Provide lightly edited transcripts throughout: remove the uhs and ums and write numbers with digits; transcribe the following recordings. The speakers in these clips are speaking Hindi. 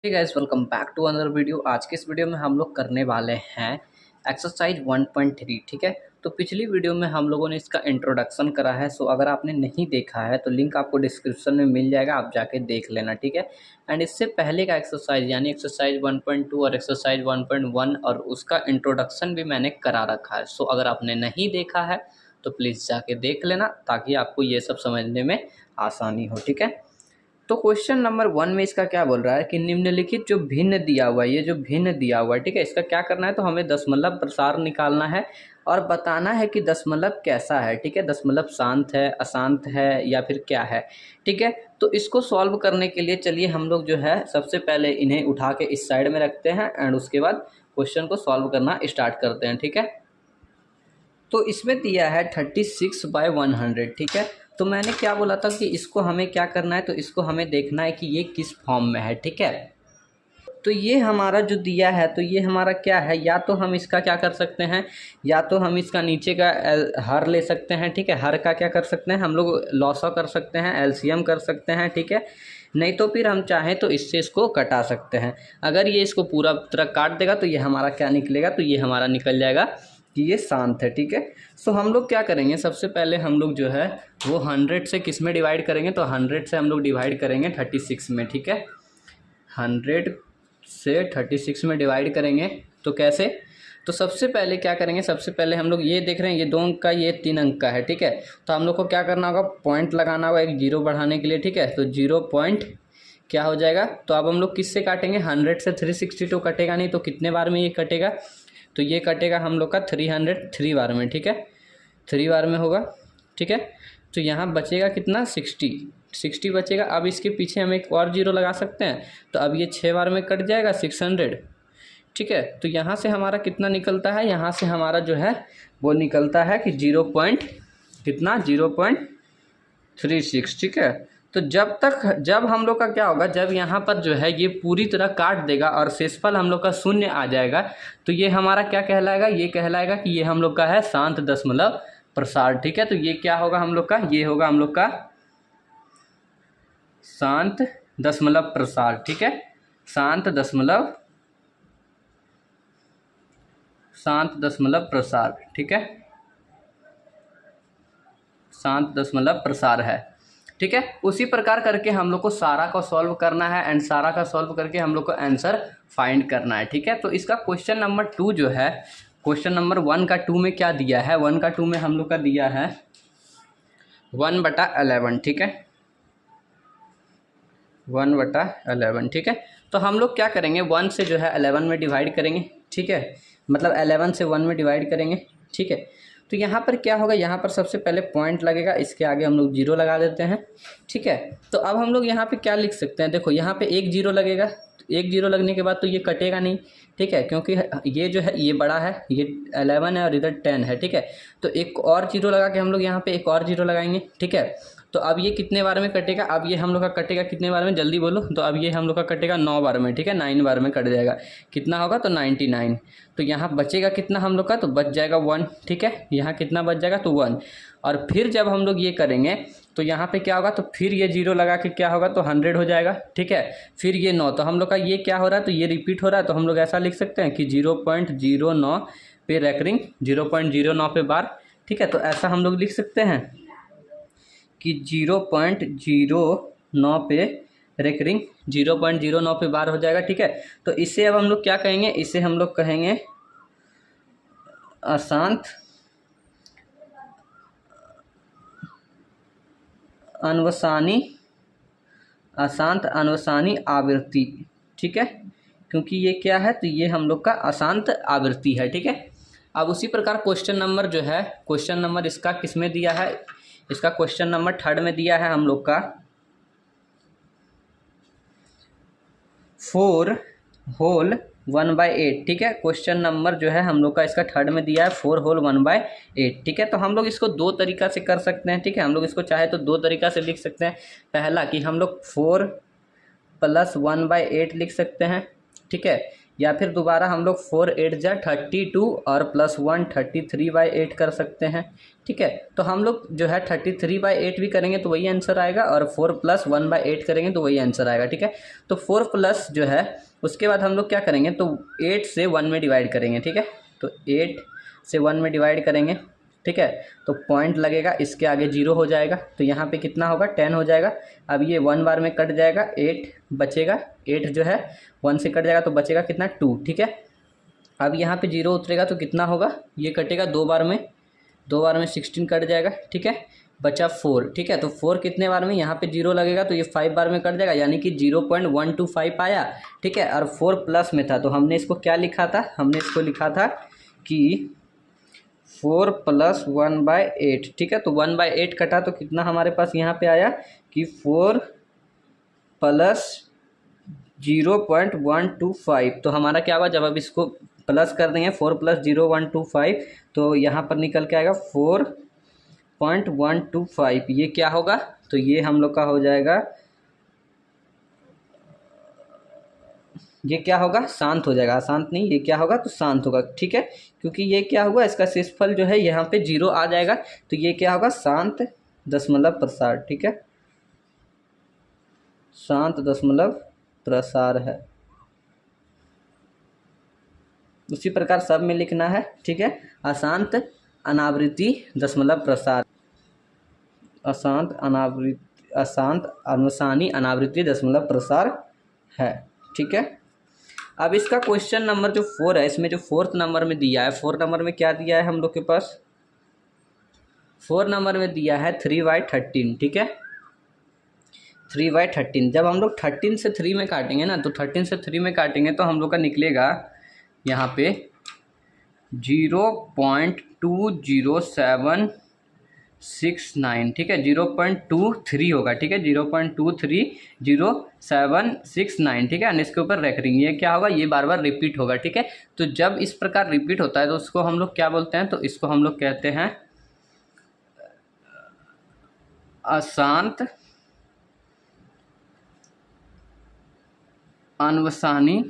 Hey guys, welcome back to another video. आज के इस वीडियो में हम लोग करने वाले हैं एक्सरसाइज 1.3। ठीक है, तो पिछली वीडियो में हम लोगों ने इसका इंट्रोडक्शन करा है। सो अगर आपने नहीं देखा है तो लिंक आपको डिस्क्रिप्शन में मिल जाएगा, आप जाके देख लेना। ठीक है, एंड इससे पहले का एक्सरसाइज यानी एक्सरसाइज 1.2 और एक्सरसाइज 1.1 और उसका इंट्रोडक्शन भी मैंने करा रखा है। सो अगर आपने नहीं देखा है तो प्लीज़ जाके देख लेना ताकि आपको ये सब समझने में आसानी हो। ठीक है, तो क्वेश्चन नंबर 1 में इसका क्या बोल रहा है कि निम्नलिखित जो भिन्न दिया हुआ है, ये जो भिन्न दिया हुआ है, ठीक है, इसका क्या करना है, तो हमें दशमलव प्रसार निकालना है और बताना है कि दशमलव कैसा है। ठीक है, दशमलव शांत है, अशांत है या फिर क्या है। ठीक है, तो इसको सॉल्व करने के लिए चलिए हम लोग जो है सबसे पहले इन्हें उठा के इस साइड में रखते हैं एंड उसके बाद क्वेश्चन को सॉल्व करना स्टार्ट करते हैं। ठीक है, तो इसमें दिया है 36/100। ठीक है, तो मैंने क्या बोला था कि इसको हमें क्या करना है, तो इसको हमें देखना है कि ये किस फॉर्म में है। ठीक है, तो ये हमारा जो दिया है तो ये हमारा क्या है, या तो हम इसका क्या कर सकते हैं, या तो हम इसका नीचे का हर ले सकते हैं। ठीक है, हर का क्या कर सकते हैं हम लोग, लॉसा कर सकते हैं, एलसीएम कर सकते हैं। ठीक है, नहीं तो फिर हम चाहें तो इससे इसको कटा सकते हैं। अगर ये इसको पूरा तरह काट देगा तो ये हमारा क्या निकलेगा, तो ये हमारा निकल जाएगा कि ये शांत है। ठीक है, सो हम लोग क्या करेंगे, सबसे पहले हम लोग जो है वो 100 से किस में डिवाइड करेंगे, तो 100 से हम लोग डिवाइड करेंगे 36 में। ठीक है, 100 से 36 में डिवाइड करेंगे तो कैसे, तो सबसे पहले क्या करेंगे, सबसे पहले हम लोग ये देख रहे हैं ये 2 अंक का, ये 3 अंक का है। ठीक है, तो हम लोग को क्या करना होगा, पॉइंट लगाना होगा एक जीरो बढ़ाने के लिए। ठीक है, तो 0 पॉइंट क्या हो जाएगा, तो अब हम लोग किससे काटेंगे, 100 से 362 कटेगा नहीं, तो कितने बार में ये कटेगा, तो ये कटेगा हम लोग का 303 बार में। ठीक है, 3 बार में होगा। ठीक है, तो यहाँ बचेगा कितना, 60 बचेगा। अब इसके पीछे हम एक और जीरो लगा सकते हैं, तो अब ये 6 बार में कट जाएगा 600। ठीक है, तो यहाँ से हमारा कितना निकलता है, यहाँ से हमारा जो है वो निकलता है कि 0 पॉइंट कितना, 0.36। ठीक है, तो जब हम लोग का क्या होगा, जब यहाँ पर जो है ये पूरी तरह काट देगा और शेषफल हम लोग का शून्य आ जाएगा, तो ये हमारा क्या कहलाएगा, ये कहलाएगा कि ये हम लोग का है शांत दशमलव प्रसार। ठीक है, तो ये क्या होगा हम लोग का, ये होगा हम लोग का शांत दशमलव प्रसार। ठीक है, शांत दशमलव प्रसार। ठीक है, शांत दशमलव प्रसार है। ठीक है, उसी प्रकार करके हम लोग को सारा को सॉल्व करना है एंड सारा का सॉल्व करके हम लोग को आंसर फाइंड करना है। ठीक है, तो इसका क्वेश्चन नंबर 2 जो है, क्वेश्चन नंबर 1 का 2 में क्या दिया है, 1 का 2 में हम लोग का दिया है 1/11। ठीक है, 1/11। ठीक है, तो हम लोग क्या करेंगे, 1 से जो है 11 में डिवाइड करेंगे। ठीक है, मतलब 11 से 1 में डिवाइड करेंगे। ठीक है, तो यहाँ पर क्या होगा, यहाँ पर सबसे पहले पॉइंट लगेगा, इसके आगे हम लोग जीरो लगा देते हैं। ठीक है, तो अब हम लोग यहाँ पे क्या लिख सकते हैं, देखो यहाँ पे एक जीरो लगेगा, एक जीरो लगने के बाद तो ये कटेगा नहीं। ठीक है, क्योंकि ये जो है ये बड़ा है, ये 11 है और इधर 10 है। ठीक है, तो एक और जीरो लगा के हम लोग यहाँ पे एक और जीरो लगाएंगे। ठीक है, तो अब ये कितने बार में कटेगा, अब ये हम लोग का कटेगा कितने बार में, जल्दी बोलो, तो अब ये हम लोग का कटेगा 9 बार में। ठीक है, 9 बार में कट जाएगा, कितना होगा, तो 99। तो यहाँ बचेगा कितना हम लोग का, तो बच जाएगा 1। ठीक है, यहाँ कितना बच जाएगा, तो 1। और फिर जब हम लोग ये करेंगे तो यहाँ पे क्या होगा, तो फिर ये जीरो लगा के क्या होगा, तो 100 हो जाएगा। ठीक है, फिर ये 9, तो हम लोग का ये क्या हो रहा है, तो ये रिपीट हो रहा है, तो हम लोग ऐसा लिख सकते हैं कि 0.09 पे रेकरिंग, 0.09 पे बार। ठीक है, तो ऐसा हम लोग लिख सकते हैं कि 0.09 पे रेकरिंग, 0.09 पे बार हो जाएगा। ठीक है, तो इसे अब हम लोग क्या कहेंगे, इसे हम लोग कहेंगे अशांत अनवसानी, अशांत अनवसानी आवृत्ति। ठीक है, क्योंकि ये क्या है, तो ये हम लोग का अशांत आवृत्ति है। ठीक है, अब उसी प्रकार क्वेश्चन नंबर जो है, क्वेश्चन नंबर इसका किस में दिया है, इसका क्वेश्चन नंबर 3 में दिया है हम लोग का 4 होल 1/8। ठीक है, क्वेश्चन नंबर जो है हम लोग का इसका 3 में दिया है 4 होल 1/8। ठीक है, तो हम लोग इसको 2 तरीका से कर सकते हैं। ठीक है, हम लोग इसको चाहे तो 2 तरीका से लिख सकते हैं। पहला कि हम लोग 4 + 1/8 लिख सकते हैं। ठीक है, या फिर दोबारा हम लोग 4 8 जा 32 और +1 33/8 कर सकते हैं। ठीक है, तो हम लोग जो है 33/8 भी करेंगे तो वही आंसर आएगा, और 4 + 1/8 करेंगे तो वही आंसर आएगा। ठीक है, तो 4 प्लस जो है उसके बाद हम लोग क्या करेंगे, तो 8 से 1 में डिवाइड करेंगे। ठीक है, तो 8 से 1 में डिवाइड करेंगे। ठीक है, तो पॉइंट लगेगा, इसके आगे 0 हो जाएगा, तो यहाँ पे कितना होगा 10 हो जाएगा। अब ये 1 बार में कट जाएगा, 8 बचेगा, 8 जो है 1 से कट जाएगा तो बचेगा कितना 2। ठीक है, अब यहाँ पे 0 उतरेगा तो कितना होगा, ये कटेगा 2 बार में, 2 बार में 16 कट जाएगा। ठीक है, बचा 4। ठीक है, तो 4 कितने बार में, यहाँ पे 0 लगेगा तो ये 5 बार में कट जाएगा, यानी कि 0.125 आया। ठीक है, और 4 प्लस में था तो हमने इसको क्या लिखा था, हमने इसको लिखा था कि 4 + 1/8। ठीक है, तो 1/8 कटा तो कितना हमारे पास यहाँ पे आया कि 4 + 0.125। तो हमारा क्या हुआ, जब अब इसको प्लस कर देंगे 4 + 0.125 तो यहाँ पर निकल के आएगा 4.125। ये क्या होगा, तो ये हम लोग का हो जाएगा, ये क्या होगा, शांत हो जाएगा, शांत नहीं, ये क्या होगा तो शांत होगा। ठीक है, क्योंकि ये क्या हुआ, इसका शेषफल जो है यहाँ पे 0 आ जाएगा, तो ये क्या होगा, शांत दशमलव प्रसार। ठीक है, शांत दशमलव प्रसार है। उसी प्रकार सब में लिखना है। ठीक है, अशांत अनावृत्ति दशमलव प्रसार, अशांत अनुसानी अनावृत्ति दशमलव प्रसार है। ठीक है, अब इसका क्वेश्चन नंबर जो 4 है, इसमें जो 4th नंबर में दिया है, 4 नंबर में क्या दिया है हम लोग के पास, 4 नंबर में दिया है 3/13। ठीक है, 3/13। जब हम लोग 13 से 3 में काटेंगे ना, तो 13 से 3 में काटेंगे तो हम लोग का निकलेगा यहाँ पे 0.20769। ठीक है, 0.23 होगा। ठीक है, 0.230769। ठीक है, और इसके ऊपर रेकरिंग, ये क्या होगा, ये बार बार रिपीट होगा। ठीक है, तो जब इस प्रकार रिपीट होता है तो उसको हम लोग क्या बोलते हैं, तो इसको हम लोग कहते हैं अशांत अनवसानी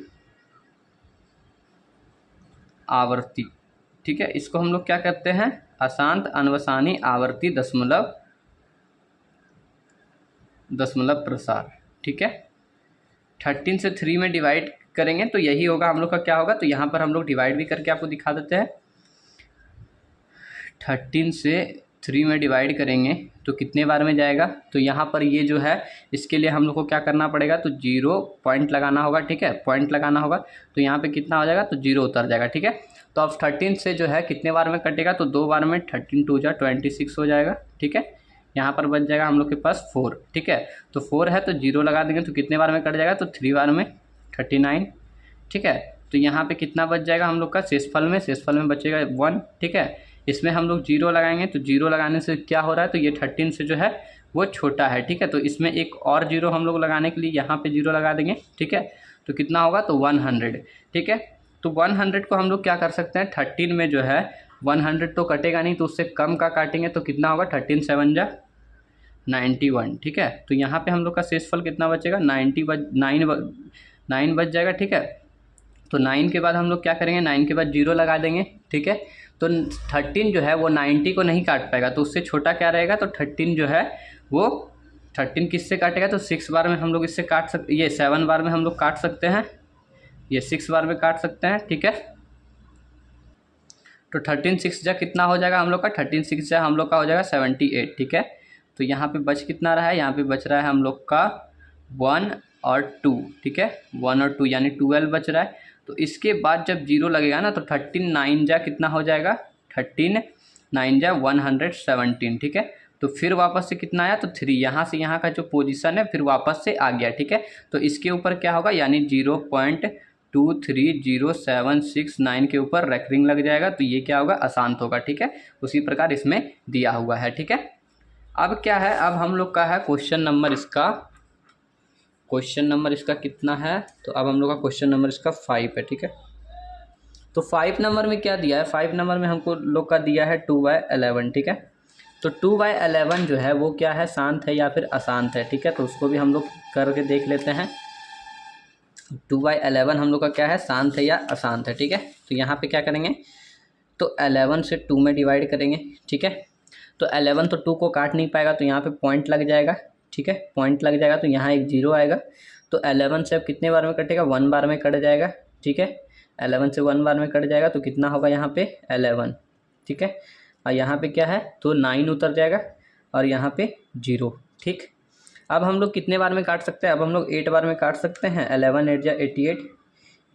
आवर्ती। ठीक है, इसको हम लोग क्या कहते हैं, अशांत अनवसानी आवर्ती दशमलव प्रसार। ठीक है, 13 से 3 में डिवाइड करेंगे तो यही होगा हम लोग का, क्या होगा, तो यहाँ पर हम लोग डिवाइड भी करके आपको दिखा देते हैं। 13 से 3 में डिवाइड करेंगे तो कितने बार में जाएगा, तो यहाँ पर ये जो है इसके लिए हम लोग को क्या करना पड़ेगा, तो 0 पॉइंट लगाना होगा। ठीक है, पॉइंट लगाना होगा, तो यहाँ पे कितना हो जाएगा, तो 0 उतर जाएगा। ठीक है, तो अब 13 से जो है कितने बार में कटेगा, तो 2 बार में, 13 2 जा 26 हो जाएगा। ठीक है, यहाँ पर बच जाएगा हम लोग के पास 4। ठीक है, तो 4 है तो 0 लगा देंगे तो कितने बार में कट जाएगा, तो 3 बार में 39। ठीक है, तो यहाँ पे कितना बच जाएगा हम लोग का शेषफल में बचेगा 1। ठीक है, इसमें हम लोग 0 लगाएंगे तो 0 लगाने से क्या हो रहा है, तो ये 13 से जो है वो छोटा है। ठीक है, तो इसमें एक और 0 हम लोग लगाने के लिए यहाँ पे 0 लगा देंगे। ठीक है, तो कितना होगा, तो 100। ठीक है, तो 100 को हम लोग क्या कर सकते हैं, 13 में जो है 100 तो कटेगा नहीं, तो उससे कम का काटेंगे तो कितना होगा, 13 7 जा 91। ठीक है, तो यहाँ पे हम लोग का शेषफल कितना बचेगा, 9 बच जाएगा। ठीक है, तो 9 के बाद हम लोग क्या करेंगे, 9 के बाद 0 लगा देंगे। ठीक है, तो 13 जो है वो 90 को नहीं काट पाएगा, तो उससे छोटा क्या रहेगा, तो 13 जो है वो 13 किससे काटेगा, तो 6 बार में हम लोग इससे काट सकते, ये 7 बार में हम लोग काट सकते हैं, ये 6 बार में काट सकते हैं। ठीक है, तो 13 6 जा कितना हो जाएगा हम लोग का, 13 6 जा हम लोग का हो जाएगा 78। ठीक है, तो यहाँ पे बच कितना रहा है, यहाँ पे बच रहा है हम लोग का 1 और 2। ठीक है, 1 और 2 यानी 12 बच रहा है। तो इसके बाद जब 0 लगेगा ना, तो 13 9 जा कितना हो जाएगा, 13 9 जा 117। ठीक है, तो फिर वापस से कितना आया, तो 3, यहाँ से यहाँ का जो पोजीशन है फिर वापस से आ गया। ठीक है, तो इसके ऊपर क्या होगा, यानी 0.2307669 के ऊपर रेकरिंग लग जाएगा, तो ये क्या होगा, अशांत होगा। ठीक है, उसी प्रकार इसमें दिया हुआ है। ठीक है, अब क्या है, अब हम लोग का है क्वेश्चन नंबर इसका कितना है, तो अब हम लोग का क्वेश्चन नंबर इसका 5 है। ठीक है, तो 5 नंबर में क्या दिया है, 5 नंबर में हमको लोग का दिया है 2/11। ठीक है, तो 2/11 जो है वो क्या है, शांत है या फिर अशांत है। ठीक है, तो उसको भी हम लोग करके देख लेते हैं। 2/11 हम लोग का क्या है, शांत है या अशांत है, ठीक है। तो यहाँ पे क्या करेंगे, तो 11 से 2 में डिवाइड करेंगे, ठीक है। तो 11 तो 2 को काट नहीं पाएगा, तो यहाँ पे पॉइंट लग जाएगा, ठीक है। पॉइंट लग जाएगा तो यहाँ एक 0 आएगा। तो 11 से अब कितने बार में कटेगा, 1 बार में कट जाएगा, ठीक है। 11 से 1 बार में कट जाएगा तो कितना होगा यहाँ पे 11, ठीक है। और यहाँ पे क्या है, तो 9 उतर जाएगा और यहाँ पे 0, ठीक। अब हम लोग कितने बार में काट सकते हैं, अब हम लोग 8 बार में काट सकते हैं। 11 8 जा 88,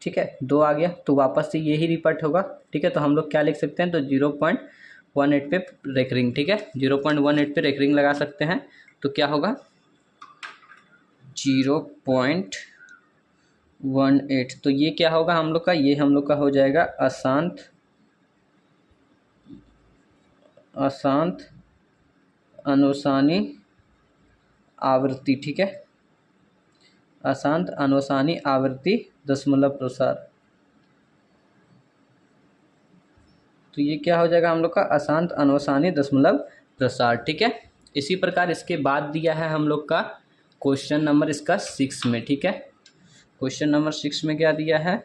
ठीक है। 2 आ गया तो वापस से यही रिपीट होगा, ठीक है। तो हम लोग क्या लिख सकते हैं, तो 0.18 पे रेकरिंग, ठीक है। 0.18 पे रेकरिंग लगा सकते हैं। तो क्या होगा 0.18, तो ये क्या होगा हम लोग का, ये हम लोग का हो जाएगा अशांत अनुसानी आवृत्ति, ठीक है। अशांत अनुसानी आवृत्ति दशमलव प्रसार, तो ये क्या हो जाएगा हम लोग का अशांत अनुसानी दशमलव प्रसार, ठीक है। इसी प्रकार इसके बाद दिया है हम लोग का क्वेश्चन नंबर इसका 6 में, ठीक है। क्वेश्चन नंबर 6 में क्या दिया है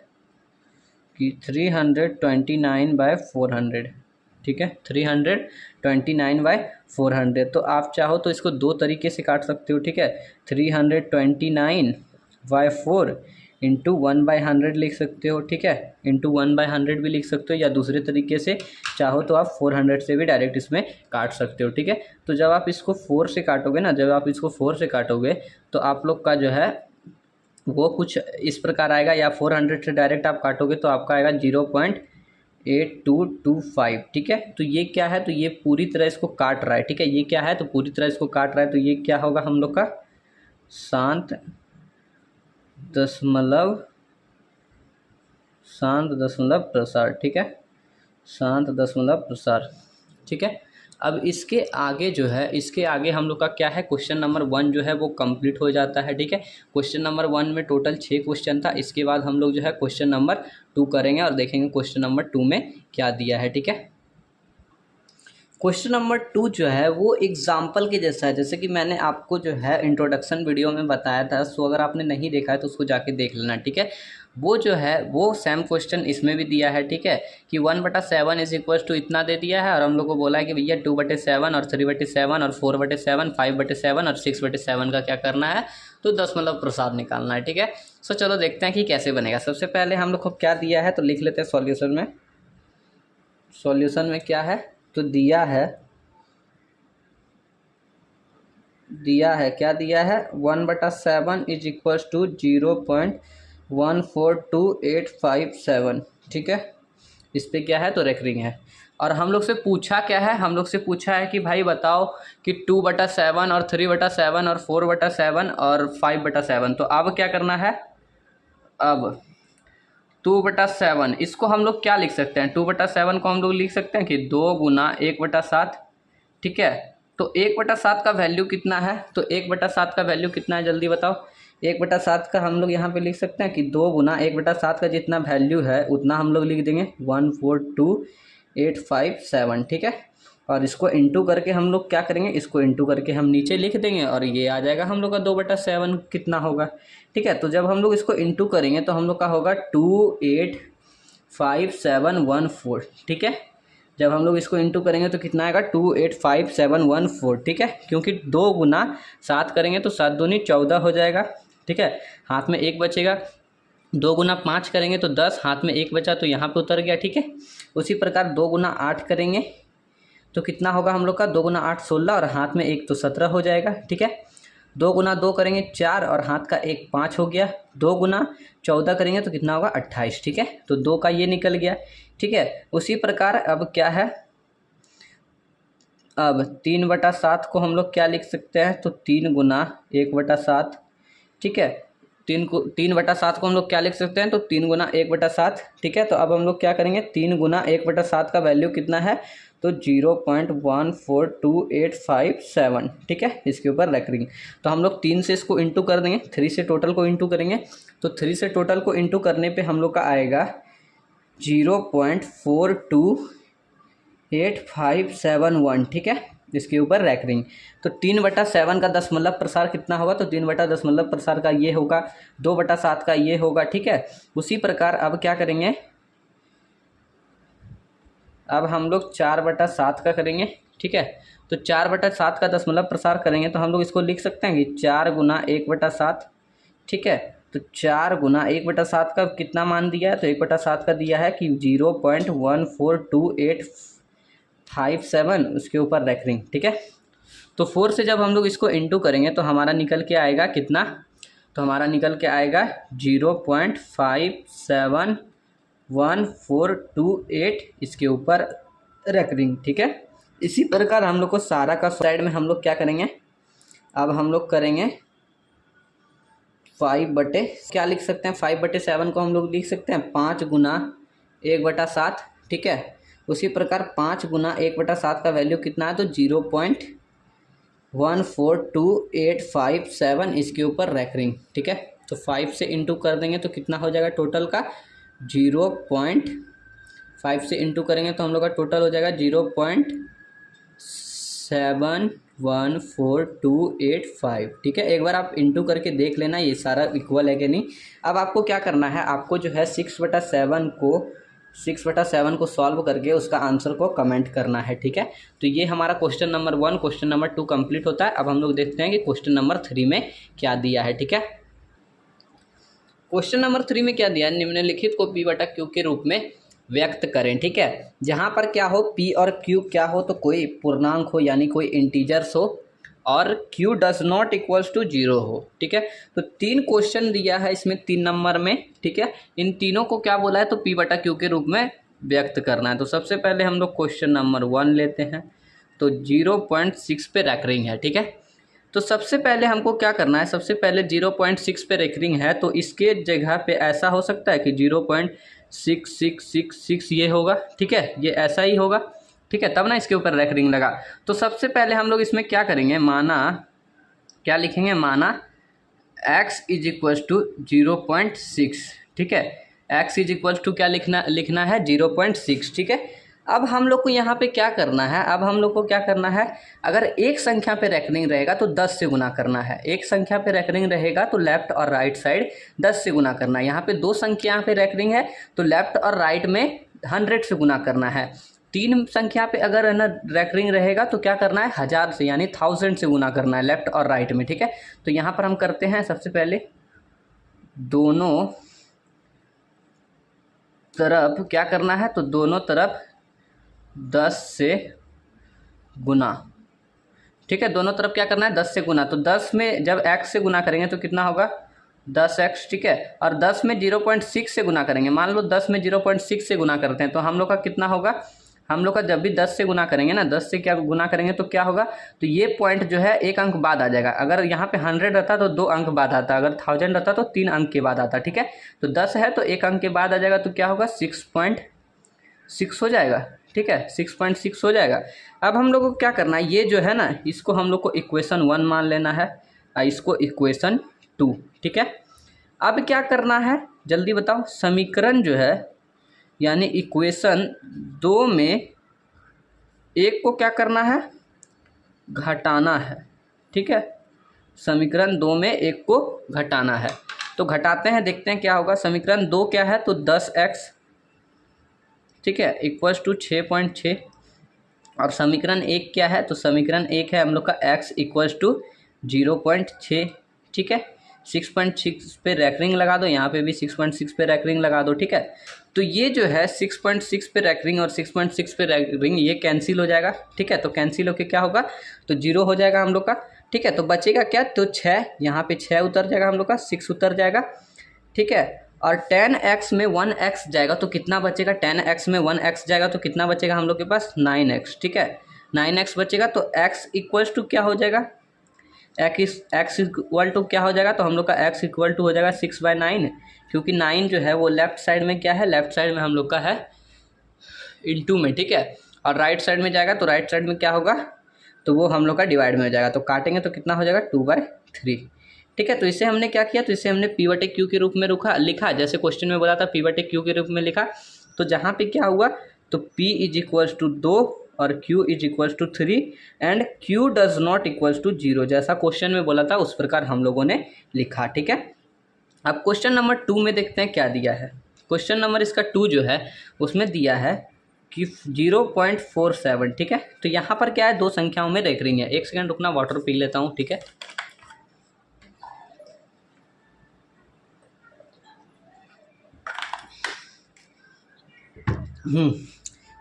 कि 329/400, ठीक है। 329/400, तो आप चाहो तो इसको दो तरीके से काट सकते हो, ठीक है। 329/4 इंटू 1/100 लिख सकते हो, ठीक है। इंटू 1/100 भी लिख सकते हो, या दूसरे तरीके से चाहो तो आप 400 से भी डायरेक्ट इसमें काट सकते हो, ठीक है। तो जब आप इसको 4 से काटोगे ना, जब आप इसको 4 से काटोगे तो आप लोग का जो है वो कुछ इस प्रकार आएगा, या 400 से डायरेक्ट आप काटोगे तो आपका आएगा 0.8225, ठीक है। तो ये क्या है, तो ये पूरी तरह इसको काट रहा है, ठीक है। ये क्या है, तो पूरी तरह इसको काट रहा है, तो ये क्या होगा हम लोग का शांत दशमलव प्रसार, ठीक है। शांत दशमलव प्रसार, ठीक है। अब इसके आगे जो है, इसके आगे हम लोग का क्या है, क्वेश्चन नंबर 1 जो है वो कंप्लीट हो जाता है, ठीक है। क्वेश्चन नंबर 1 में टोटल 6 क्वेश्चन था। इसके बाद हम लोग जो है क्वेश्चन नंबर 2 करेंगे और देखेंगे क्वेश्चन नंबर 2 में क्या दिया है, ठीक है। क्वेश्चन नंबर 2 जो है वो एग्जाम्पल के जैसा है, जैसे कि मैंने आपको जो है इंट्रोडक्शन वीडियो में बताया था। सो अगर आपने नहीं देखा है तो उसको जाके देख लेना, ठीक है। वो जो है वो सेम क्वेश्चन इसमें भी दिया है, ठीक है, कि 1/7 इज इक्वल टू इतना दे दिया है, और हम लोग को बोला है कि भैया 2/7 और 3/7 और 4/7 5/7 और 6/7 का क्या करना है, तो दशमलव प्रसार निकालना है, ठीक है। सो चलो देखते हैं कि कैसे बनेगा। सबसे पहले हम लोग को क्या दिया है, तो लिख लेते हैं सॉल्यूशन में। सॉल्यूशन में क्या है, तो दिया है क्या दिया है, 1/7 इज इक्वल टू 0.142857, ठीक है। इस पे क्या है, तो रेकरिंग है। और हम लोग से पूछा क्या है, हम लोग से पूछा है कि भाई बताओ कि 2/7 और 3/7 और 4/7 और 5/7। तो अब क्या करना है, अब 2/7 इसको हम लोग क्या लिख सकते हैं, 2/7 को हम लोग लिख सकते हैं कि 2 गुना 1/7, ठीक है। तो 1/7 का वैल्यू कितना है, तो 1/7 का वैल्यू कितना है, जल्दी बताओ। 1/7 का हम लोग यहाँ पे लिख सकते हैं कि 2 गुना 1/7 का जितना वैल्यू है उतना हम लोग लिख देंगे 142,857, ठीक है। और इसको इंटू करके हम लोग क्या करेंगे, इसको इंटू करके हम नीचे लिख देंगे और ये आ जाएगा हम लोग का 2/7 कितना होगा, ठीक है। तो जब हम लोग इसको इंटू करेंगे तो हम लोग का होगा 285,714, ठीक है। जब हम लोग इसको इंटू करेंगे तो कितना आएगा 285,714, ठीक है। क्योंकि 2 गुना 7 करेंगे तो 7 दूनी 14 हो जाएगा, ठीक है। हाथ में 1 बचेगा। 2 गुना 5 करेंगे तो 10, हाथ में 1 बचा तो यहाँ पे उतर गया, ठीक है। उसी प्रकार 2 गुना 8 करेंगे तो कितना होगा हम लोग का, 2 गुना 8 16 और हाथ में 1 तो 17 हो जाएगा, ठीक है। 2 गुना 2 करेंगे 4 और हाथ का 1 5 हो गया। 2 गुना 14 करेंगे तो कितना होगा 28, ठीक है। तो 2 का ये निकल गया, ठीक है। उसी प्रकार अब क्या है, अब 3/7 को हम लोग क्या लिख सकते हैं, तो 3 गुना 1/7, ठीक है। 3/7 को हम लोग क्या लिख सकते हैं, तो 3 गुना 1/7, ठीक है। तो अब हम लोग क्या करेंगे, 3 गुना 1/7 का वैल्यू कितना है, तो 0.142857, ठीक है। इसके ऊपर रेकरिंग, तो हम लोग 3 से इसको इंटू कर देंगे, 3 से टोटल को इंटू करेंगे। तो 3 से टोटल को इंटू करने पे हम लोग का आएगा 0.428571, ठीक है। इसके ऊपर रैकरिंग। तो 3/7 का दशमलव प्रसार कितना होगा, तो 3/10 प्रसार का ये होगा, 2/7 का ये होगा, ठीक है। उसी प्रकार अब क्या करेंगे, अब हम लोग 4/7 का करेंगे, ठीक है। तो 4/7 का दशमलव प्रसार करेंगे तो हम लोग इसको लिख सकते हैं कि 4 गुना 1/7, ठीक है। तो 4 गुना 1/7 का कितना मान दिया है, तो 1/7 का दिया है कि 0.142857 उसके ऊपर रैकरिंग, ठीक है। तो 4 से जब हम लोग इसको इंटू करेंगे तो हमारा निकल के आएगा कितना, तो हमारा निकल के आएगा 0.571428 इसके ऊपर रैकरिंग, ठीक है। इसी प्रकार हम लोग को सारा का साइड में हम लोग क्या करेंगे, अब हम लोग करेंगे 5 क्या लिख सकते हैं, 5/7 को हम लोग लिख सकते हैं 5 गुना 1/7, ठीक है। उसी प्रकार 5 गुना 1/7 का वैल्यू कितना है, तो 0.142857 इसके ऊपर रैकरिंग, ठीक है। तो 5 से इंटू कर देंगे तो कितना हो जाएगा टोटल का 0.5 से इंटू करेंगे तो हम लोग का टोटल हो जाएगा 0.714285, ठीक है। एक बार आप इंटू करके देख लेना ये सारा इक्वल है कि नहीं। अब आपको क्या करना है, आपको जो है 6/7 को सॉल्व करके उसका आंसर को कमेंट करना है, ठीक है। तो ये हमारा question number 1, question number 2 complete होता है। अब हम लोग देखते हैं कि क्वेश्चन नंबर 3 में क्या दिया है, ठीक है। क्वेश्चन नंबर 3 में क्या दिया है, निम्नलिखित को P/Q के रूप में व्यक्त करें, ठीक है। जहाँ पर क्या हो, P और Q क्या हो, तो कोई पूर्णांक हो यानी कोई इंटीजर्स हो, और Q does not equals to 0 हो, ठीक है। तो 3 क्वेश्चन दिया है इसमें 3 नंबर में, ठीक है। इन तीनों को क्या बोला है, तो P/Q के रूप में व्यक्त करना है। तो सबसे पहले हम लोग क्वेश्चन नंबर 1 लेते हैं, तो 0.6 पे रैकरिंग है, ठीक है। तो सबसे पहले हमको क्या करना है, सबसे पहले 0.6 पे रैकरिंग है तो इसके जगह पे ऐसा हो सकता है कि 0.6666 ये होगा, ठीक है, ये ऐसा ही होगा, ठीक है, तब ना इसके ऊपर रैकरिंग लगा। तो सबसे पहले हम लोग इसमें क्या करेंगे, माना क्या लिखेंगे, माना x इज इक्वल्स टू 0.6, ठीक है। x इज इक्वल्स टू क्या लिखना है 0.6, ठीक है। अब हम लोग को यहाँ पे क्या करना है, अब हम लोग को क्या करना है, अगर एक संख्या पे रैकरिंग रहेगा तो 10 से गुना करना है। एक संख्या पे रैकरिंग रहेगा तो लेफ्ट और राइट साइड 10 से गुना करना है। यहाँ पे 2 संख्या पे रैकरिंग है तो लेफ्ट और राइट में 100 से गुना करना है। 3 संख्या पे अगर है ना रैकरिंग रहेगा तो क्या करना है 1000 से यानी 1000 से गुना करना है लेफ्ट और राइट में, ठीक है। तो यहाँ पर हम करते हैं, सबसे पहले दोनों तरफ क्या करना है, तो दोनों तरफ 10 से गुना, ठीक है। दोनों तरफ क्या करना है 10 से गुना। तो 10 में जब x से गुना करेंगे तो कितना होगा 10x, ठीक है। और 10 में 0.6 से गुना करेंगे, मान लो 10 में 0.6 से गुना करते हैं तो हम लोग का कितना होगा, हम लोग का जब भी 10 से गुना करेंगे ना, 10 से क्या गुना करेंगे तो क्या होगा, तो ये पॉइंट जो है 1 अंक बाद आ जाएगा। अगर यहाँ पे 100 रहता तो 2 अंक बाद आता, अगर 1000 रहता तो 3 अंक के बाद आता, ठीक है। तो 10 है तो 1 अंक के बाद आ जाएगा, तो क्या होगा 6.6 हो जाएगा, ठीक है, 6.6 हो जाएगा। अब हम लोग को क्या करना है, ये जो है ना इसको हम लोग को इक्वेशन 1 मान लेना है और इसको इक्वेशन 2, ठीक है। अब क्या करना है जल्दी बताओ, समीकरण जो है यानी इक्वेशन 2 में एक को क्या करना है, घटाना है, ठीक है। समीकरण 2 में एक को घटाना है, तो घटाते हैं, देखते हैं क्या होगा। समीकरण 2 क्या है, तो 10x, ठीक है, इक्वल्स टू 6.6। और समीकरण 1 क्या है, तो समीकरण 1 है हम लोग का x इक्वल्स टू 0.6, ठीक है। 6.6 पे रैकरिंग लगा दो, यहाँ पे भी 6.6 पे रैकरिंग लगा दो, ठीक है। तो ये जो है 6.6 पे रैकरिंग और 6.6 पे रैकरिंग ये कैंसिल हो जाएगा, ठीक है। तो कैंसिल होके क्या होगा, तो 0 हो जाएगा हम लोग का, ठीक है। तो बचेगा क्या, तो 6, यहाँ पे 6 उतर जाएगा हम लोग का, 6 उतर जाएगा, ठीक है। और 10x में 1x जाएगा तो कितना बचेगा, 10x में 1x जाएगा तो कितना बचेगा हम लोग के पास 9x, ठीक है। 9x बचेगा तो x इक्वल्स टू क्या हो जाएगा, x इक्वल टू क्या हो जाएगा, तो हम लोग का x इक्वल टू हो जाएगा 6/9, क्योंकि 9 जो है वो लेफ्ट साइड में क्या है, लेफ्ट साइड में हम लोग का है इंटू में, ठीक है। और राइट साइड में जाएगा तो राइट साइड में क्या होगा, तो वो हम लोग का डिवाइड में हो जाएगा। तो काटेंगे तो कितना हो जाएगा 2/3, ठीक है। तो इसे हमने क्या किया, तो इसे हमने P/Q के रूप में लिखा, जैसे क्वेश्चन में बोला था P/Q के रूप में लिखा। तो जहाँ पे क्या हुआ, तो P इज इक्वल्स टू 2 और q is equals to 3 and q does not equals to 0, जैसा क्वेश्चन में बोला था उस प्रकार हम लोगों ने लिखा। ठीक है, अब क्वेश्चन नंबर 2 में देखते हैं क्या दिया है। क्वेश्चन नंबर इसका 2 जो है उसमें दिया है कि 0.47। ठीक है, तो यहाँ पर क्या है, दो संख्याओं में रेकरिंग है। एक सेकंड रुकना, वाटर पी लेता हूँ। ठीक है,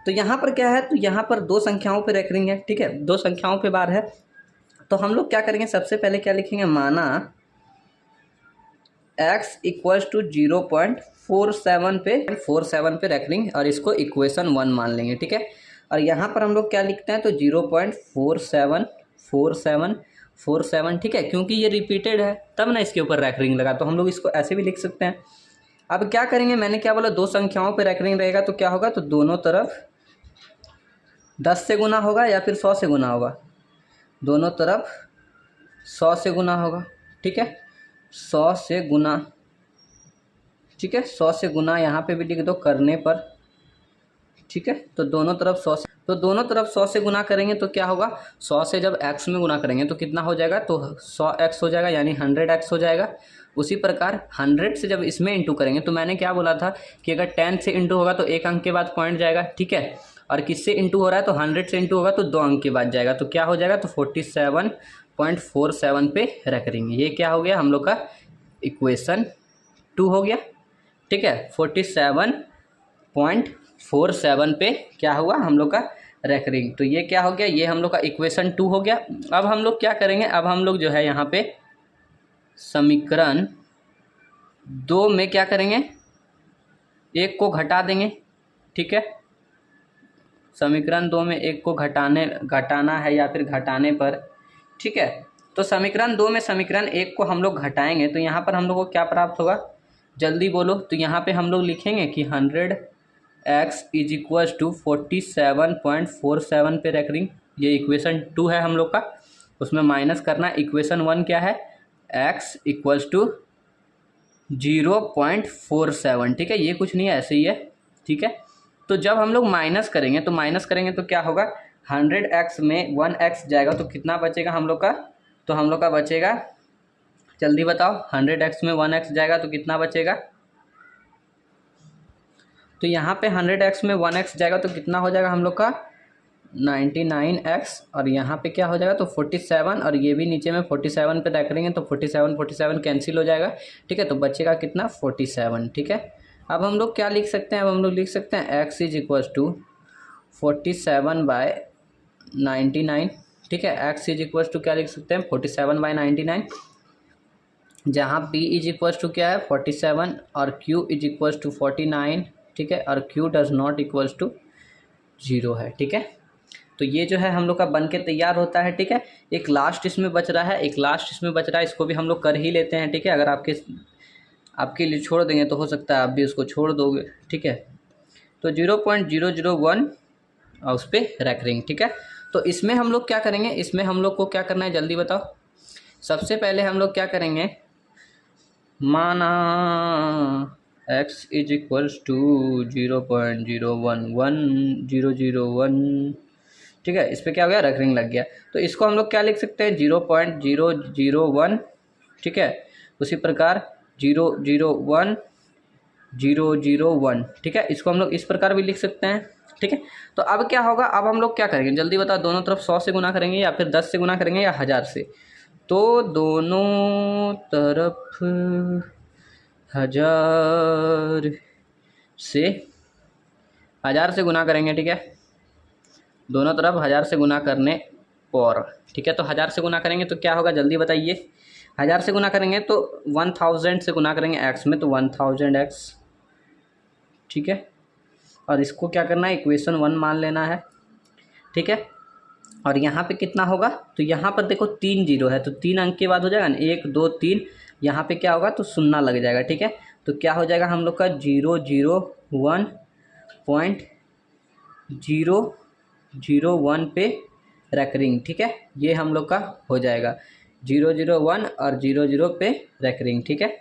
तो यहाँ पर क्या है, तो यहाँ पर दो संख्याओं पे रेकरिंग है। ठीक है, दो संख्याओं पे बार है, तो हम लोग क्या करेंगे, सबसे पहले क्या लिखेंगे, माना x इक्वल्स टू 0.47 पे रेकरिंग, और इसको इक्वेशन 1 मान लेंगे। ठीक है, और यहाँ पर हम लोग क्या लिखते हैं, तो 0.474747। ठीक है, क्योंकि ये रिपीटेड है तब ना इसके ऊपर रेकरिंग लगा, तो हम लोग इसको ऐसे भी लिख सकते हैं। अब क्या करेंगे, मैंने क्या बोला, दो संख्याओं पे रेकरिंग रहेगा तो क्या होगा, तो दोनों तरफ 10 से गुना होगा या फिर 100 से गुना होगा, दोनों तरफ 100 से गुना होगा। ठीक है, 100 से गुना। ठीक है, 100 से गुना यहाँ पे भी लिख दो करने पर। ठीक है, तो दोनों तरफ 100 से गुना करेंगे तो क्या होगा, 100 से जब x में गुना करेंगे तो कितना हो जाएगा, तो 100x हो जाएगा, यानी 100x हो जाएगा। उसी प्रकार 100 से जब इसमें इंटू करेंगे, तो मैंने क्या बोला था कि अगर 10 से इंटू होगा तो एक अंक के बाद पॉइंट जाएगा। ठीक है, और किससे इंटू हो रहा है, तो 100 से इंटू होगा तो 2 अंक के बाद जाएगा, तो क्या हो जाएगा, तो 47.47 पे रख देंगे। ये क्या हो गया हम लोग का इक्वेशन 2 हो गया। ठीक है, 47.47 पे क्या हुआ हम लोग का रेकरिंग, तो ये क्या हो गया, ये हम लोग का इक्वेशन 2 हो गया। अब हम लोग क्या करेंगे, अब हम लोग जो है यहाँ पे समीकरण 2 में क्या करेंगे, एक को घटा देंगे। ठीक है, समीकरण 2 में एक को घटाना है या फिर घटाने पर। ठीक है, तो समीकरण 2 में समीकरण 1 को हम लोग घटाएंगे तो यहाँ पर हम लोग को क्या प्राप्त होगा, जल्दी बोलो। तो यहाँ पे हम लोग लिखेंगे कि 100x इज इक्वल्स टू 47.47 पे रेकरिंग, ये इक्वेशन 2 है हम लोग का। उसमें माइनस करना, इक्वेशन 1 क्या है, x इक्वल्स टू 0.47। ठीक है, ये कुछ नहीं है, ऐसे ही है। ठीक है, तो जब हम लोग माइनस करेंगे तो क्या होगा, 100x में 1x जाएगा तो कितना बचेगा हम लोग का, तो हम लोग का बचेगा, जल्दी बताओ, 100x में 1x जाएगा तो कितना बचेगा, तो यहाँ पे 100x में 1x जाएगा तो कितना हो जाएगा हम लोग का 99x, और यहाँ पे क्या हो जाएगा, तो 47, और ये भी नीचे में 47 पे रख लेंगे तो 47 कैंसिल हो जाएगा। ठीक है, तो बचेगा कितना, 47। ठीक है, अब हम लोग क्या लिख सकते हैं, अब हम लोग लिख सकते हैं x इज इक्वल्स टू 47/99। ठीक है, x इज इक्वल्स टू क्या लिख सकते हैं, 47/99, जहाँ p इज इक्वल्स टू क्या है 47 और q इज इक्वल्स टू 49। ठीक है, और q does not equals to 0 है। ठीक है, तो ये जो है हम लोग का बन के तैयार होता है। ठीक है, एक लास्ट इसमें बच रहा है, इसको भी हम लोग कर ही लेते हैं। ठीक है, अगर आपके लिए छोड़ देंगे तो हो सकता है आप भी उसको छोड़ दोगे। ठीक है, तो 0.001 और उस पर रेकरिंग। ठीक है, तो इसमें हम लोग क्या करेंगे, इसमें हम लोग को क्या करना है, जल्दी बताओ। सबसे पहले हम लोग क्या करेंगे, माना x इज इक्वल्स टू 0.011001। ठीक है, इस पर क्या हो गया, रेकरिंग लग गया, तो इसको हम लोग क्या लिख सकते हैं, 0.001। ठीक है, उसी प्रकार 001,001। ठीक है, इसको हम लोग इस प्रकार भी लिख सकते हैं। ठीक है, तो अब क्या होगा, अब हम लोग क्या करेंगे, जल्दी बताओ, दोनों तरफ 100 से गुना करेंगे या फिर 10 से गुना करेंगे या 1000 से, तो दोनों तरफ 1000 से गुना करेंगे। ठीक है, दोनों तरफ 1000 से गुना करने पर। ठीक है, तो 1000 से गुना करेंगे तो क्या होगा, जल्दी बताइए। 1000 से गुना करेंगे तो 1000 से गुना करेंगे x में, तो 1000x। ठीक है, और इसको क्या करना है, इक्वेशन 1 मान लेना है। ठीक है, और यहाँ पे कितना होगा, तो यहाँ पर देखो 3 0 है, तो 3 अंक के बाद हो जाएगा ना, 1 2 3, यहाँ पे क्या होगा, तो शून्य लग जाएगा। ठीक है, तो क्या हो जाएगा हम लोग का 001.001 पे रेकरिंग। ठीक है, ये हम लोग का हो जाएगा 001 और 00 पे रेकरिंग। ठीक है,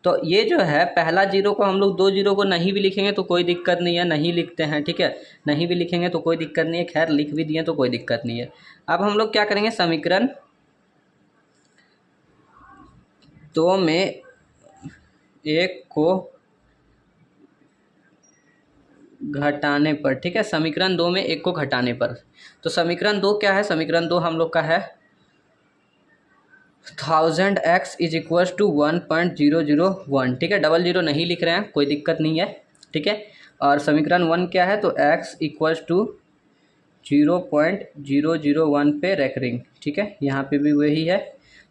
तो ये जो है पहला जीरो को हम लोग दो जीरो को नहीं भी लिखेंगे तो कोई दिक्कत नहीं है, नहीं लिखते हैं, ठीक है, नहीं भी लिखेंगे तो कोई दिक्कत नहीं है, खैर लिख भी दिए तो कोई दिक्कत नहीं है। अब हम लोग क्या करेंगे, समीकरण 2 में 1 को घटाने पर, ठीक है, समीकरण 2 में 1 को घटाने पर, तो समीकरण 2 क्या है, समीकरण 2 हम लोग का है 1000x इज इक्वल्स टू 1.001, ठीक है, डबल जीरो नहीं लिख रहे हैं, कोई दिक्कत नहीं है, ठीक है। और समीकरण 1 क्या है, तो x इक्वल्स टू 0.001 पे रेकरिंग, ठीक है, यहाँ पे भी वही है।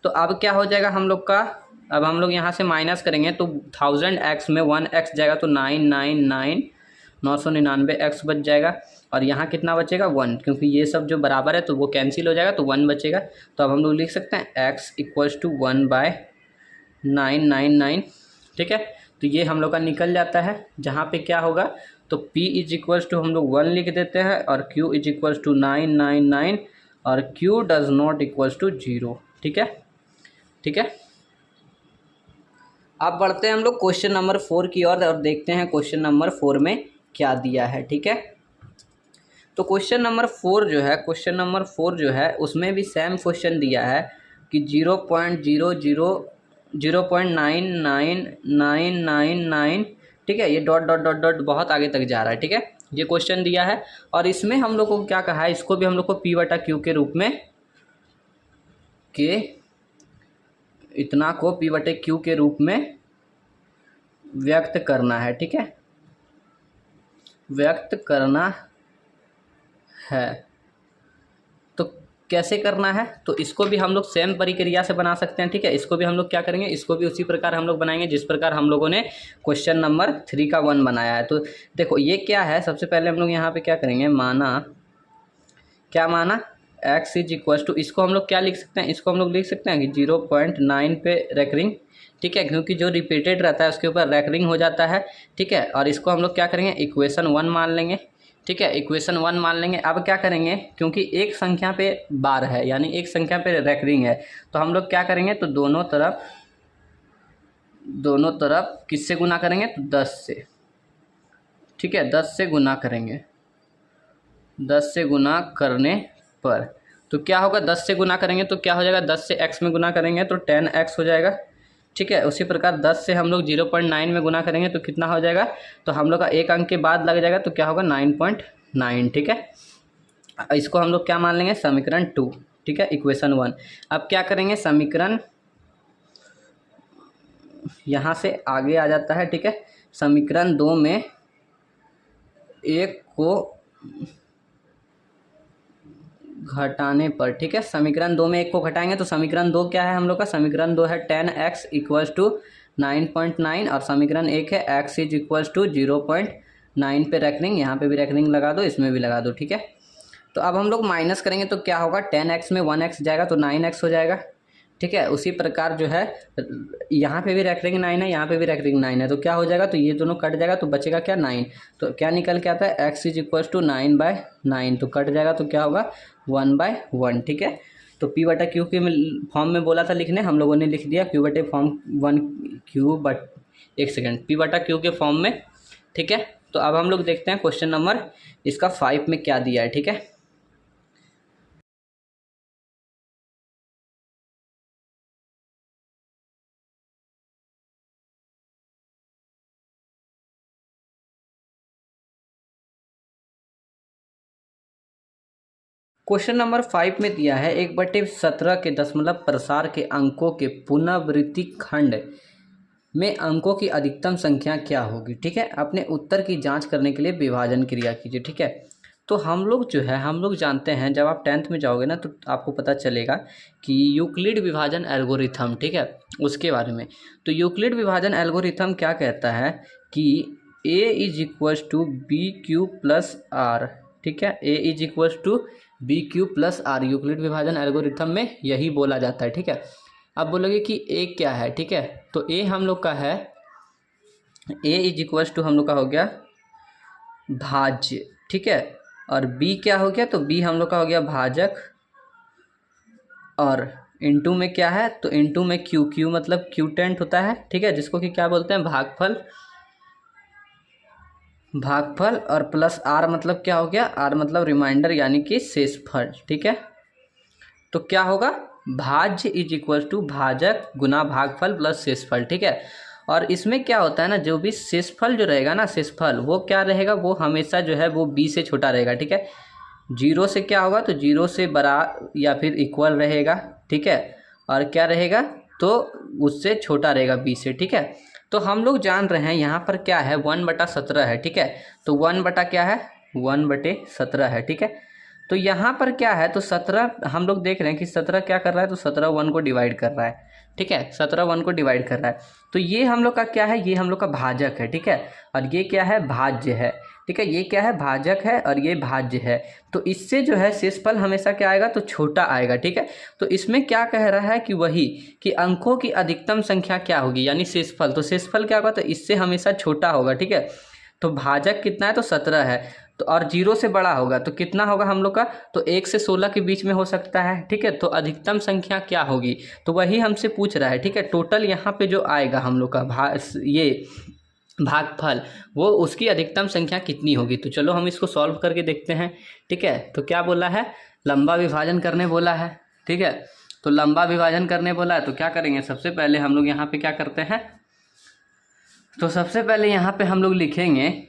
तो अब क्या हो जाएगा हम लोग का, अब हम लोग यहाँ से माइनस करेंगे तो 1000x में 1x जाएगा तो 999 बच जाएगा, और यहाँ कितना बचेगा 1, क्योंकि ये सब जो बराबर है तो वो कैंसिल हो जाएगा तो 1 बचेगा। तो अब हम लोग लिख सकते हैं x इक्वल्स टू 1/999, ठीक है। तो ये हम लोग का निकल जाता है, जहाँ पे क्या होगा तो p इज इक्वल्स टू हम लोग 1 लिख देते हैं और q इज इक्वल्स टू 999 और q does not equals to 0, ठीक है, ठीक है। अब बढ़ते हैं हम लोग क्वेश्चन नंबर 4 की ओर और देखते हैं क्वेश्चन नंबर 4 में क्या दिया है, ठीक है। तो क्वेश्चन नंबर 4 जो है, क्वेश्चन नंबर 4 जो है उसमें भी सेम क्वेश्चन दिया है कि 0.999999, ठीक है, ये डॉट डॉट डॉट डॉट बहुत आगे तक जा रहा है, ठीक है, ये क्वेश्चन दिया है। और इसमें हम लोग को क्या कहा है, इसको भी हम लोग को p/q के रूप में इतना को p/q के रूप में व्यक्त करना है, ठीक है, व्यक्त करना है। तो कैसे करना है, तो इसको भी हम लोग सेम प्रक्रिया से बना सकते हैं, ठीक है, इसको भी हम लोग क्या करेंगे, इसको भी उसी प्रकार हम लोग बनाएंगे जिस प्रकार हम लोगों ने क्वेश्चन नंबर 3 का 1 बनाया है। तो देखो ये क्या है, सबसे पहले हम लोग यहाँ पे क्या करेंगे, क्या माना x इज इक्वल टू, इसको हम लोग क्या लिख सकते हैं, इसको हम लोग लिख सकते हैं कि 0.9 पे रेकरिंग, ठीक है, क्योंकि जो रिपीटेड रहता है उसके ऊपर रेकरिंग हो जाता है, ठीक है। और इसको हम लोग क्या करेंगे, इक्वेशन 1 मान लेंगे, ठीक है, इक्वेशन 1 मान लेंगे। अब क्या करेंगे, क्योंकि एक संख्या पे बार है यानी एक संख्या पे रेकरिंग है, तो हम लोग क्या करेंगे, तो दोनों तरफ किससे गुना करेंगे, तो 10 से, ठीक है, 10 से गुना करेंगे, 10 से गुना करने पर तो क्या होगा, 10 से गुना करेंगे तो क्या हो जाएगा, 10 से x में गुना करेंगे तो 10x हो जाएगा, ठीक है। उसी प्रकार 10 से हम लोग 0.9 में गुना करेंगे तो कितना हो जाएगा, तो हम लोग का एक अंक के बाद लग जाएगा तो क्या होगा 9.9, ठीक है। इसको हम लोग क्या मान लेंगे, समीकरण 2, ठीक है, इक्वेशन 1। अब क्या करेंगे, समीकरण यहाँ से आगे आ जाता है, ठीक है, समीकरण 2 में 1 को घटाने पर, ठीक है, समीकरण 2 में 1 को घटाएंगे तो समीकरण 2 क्या है हम लोग का, समीकरण 2 है 10x इक्वल्स टू 9.9 और समीकरण 1 है x इज इक्वल्स टू 0.9 पे रेकरिंग, यहाँ पे भी रेकरिंग लगा दो, इसमें भी लगा दो, ठीक है। तो अब हम लोग माइनस करेंगे तो क्या होगा, 10x में 1x जाएगा तो 9x हो जाएगा, ठीक है। उसी प्रकार जो है यहाँ पे भी रेकरिंग 9 है, यहाँ पे भी रेकरिंग 9 है, तो क्या हो जाएगा, तो ये दोनों कट जाएगा तो बचेगा क्या 9, तो क्या निकल के आता है x इज इक्वल्स टू 9/9, तो कट जाएगा तो क्या होगा 1/1, ठीक है। तो p/q के फॉर्म में बोला था लिखने, हम लोगों ने लिख दिया एक सेकेंड p/q के फॉर्म में, ठीक है। तो अब हम लोग देखते हैं क्वेश्चन नंबर इसका 5 में क्या दिया है, ठीक है। क्वेश्चन नंबर 5 में दिया है 1/17 के दशमलव प्रसार के अंकों के पुनरावृत्ति खंड में अंकों की अधिकतम संख्या क्या होगी, ठीक है। अपने उत्तर की जांच करने के लिए विभाजन क्रिया कीजिए, ठीक है। तो हम लोग जो है, हम लोग जानते हैं जब आप 10th में जाओगे ना तो आपको पता चलेगा कि यूक्लिड विभाजन एल्गोरिथम, ठीक है, उसके बारे में। तो यूक्लिड विभाजन एल्गोरिथम क्या कहता है कि a is equals to B Q plus R, ठीक है, a is equals to B Q plus R, Euclid विभाजन एल्गोरिथम में यही बोला जाता है, ठीक है। अब बोलोगे कि a क्या है, ठीक है, तो a हम लोग का है, a इज इक्वल्स टू हम लोग का हो गया भाज्य, ठीक है, और b क्या हो गया, तो b हम लोग का हो गया भाजक, और इनटू में क्या है, तो इनटू में क्यू, क्यू मतलब क्यूटेंट होता है, ठीक है, जिसको कि क्या बोलते हैं, भागफल। भागफल और प्लस आर मतलब क्या हो गया, आर मतलब रिमाइंडर यानी कि शेषफल, ठीक है। तो क्या होगा, भाज्य इज इक्वल टू भाजक गुना भागफल प्लस शेषफल, ठीक है। और इसमें क्या होता है ना, जो भी शेषफल जो रहेगा ना, शेषफल वो क्या रहेगा, वो हमेशा जो है वो b से छोटा रहेगा, ठीक है। जीरो से क्या होगा, तो जीरो से बड़ा या फिर इक्वल रहेगा, ठीक है। और क्या रहेगा, तो उससे छोटा रहेगा b से, ठीक है। तो हम लोग जान रहे हैं यहाँ पर क्या है, 1/17 है, ठीक है। तो 1 बटा क्या है, 1/17 है, ठीक है। तो यहाँ पर क्या है, तो 17 हम लोग देख रहे हैं कि 17 क्या कर रहा है, तो 17 1 को डिवाइड कर रहा है, ठीक है। 17 1 को डिवाइड कर रहा है, तो ये हम लोग का क्या है, ये हम लोग का भाजक है, ठीक है। और ये क्या है, भाज्य है, ठीक है। ये क्या है, भाजक है और ये भाज्य है। तो इससे जो है शेषफल हमेशा क्या आएगा, तो छोटा आएगा, ठीक है। तो इसमें क्या कह रहा है कि वही कि अंकों की अधिकतम संख्या क्या होगी, यानी शेषफल, तो शेषफल क्या होगा, तो इससे हमेशा छोटा होगा, ठीक है। तो भाजक कितना है, तो 17 है, तो और जीरो से बड़ा होगा तो कितना होगा हम लोग का, तो 1 से 16 के बीच में हो सकता है, ठीक है। तो अधिकतम संख्या क्या होगी, तो वही हमसे पूछ रहा है, ठीक है। टोटल यहाँ पे जो आएगा हम लोग का ये भागफल, वो उसकी अधिकतम संख्या कितनी होगी। तो चलो हम इसको सॉल्व करके देखते हैं, ठीक है। तो क्या बोला है, लंबा विभाजन करने बोला है, ठीक है। तो लंबा विभाजन करने बोला है, तो क्या करेंगे, सबसे पहले हम लोग यहाँ पे क्या करते हैं, तो सबसे पहले यहाँ पे हम लोग लिखेंगे,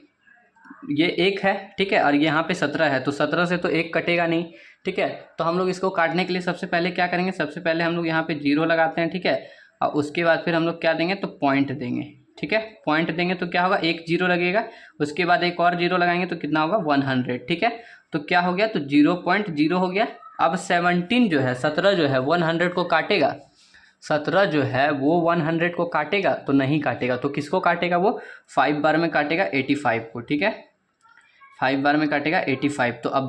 ये 1 है, ठीक है, और यहाँ पे 17 है, तो 17 से तो 1 कटेगा नहीं, ठीक है। तो हम लोग इसको काटने के लिए सबसे पहले क्या करेंगे, सबसे पहले हम लोग यहाँ पे 0 लगाते हैं, ठीक है। और उसके बाद फिर हम लोग क्या देंगे, तो पॉइंट देंगे, ठीक है। पॉइंट देंगे तो क्या होगा, एक 0 लगेगा, उसके बाद एक और 0 लगाएंगे तो कितना होगा, 100, ठीक है। तो क्या हो गया, तो 0.0 हो गया। अब 17 जो है, 17 जो है 100 को काटेगा, 17 जो है वो 100 को काटेगा, तो नहीं काटेगा, तो किसको काटेगा, वो 5 बार में काटेगा 85 को, ठीक है। 5 बार में काटेगा 85, तो अब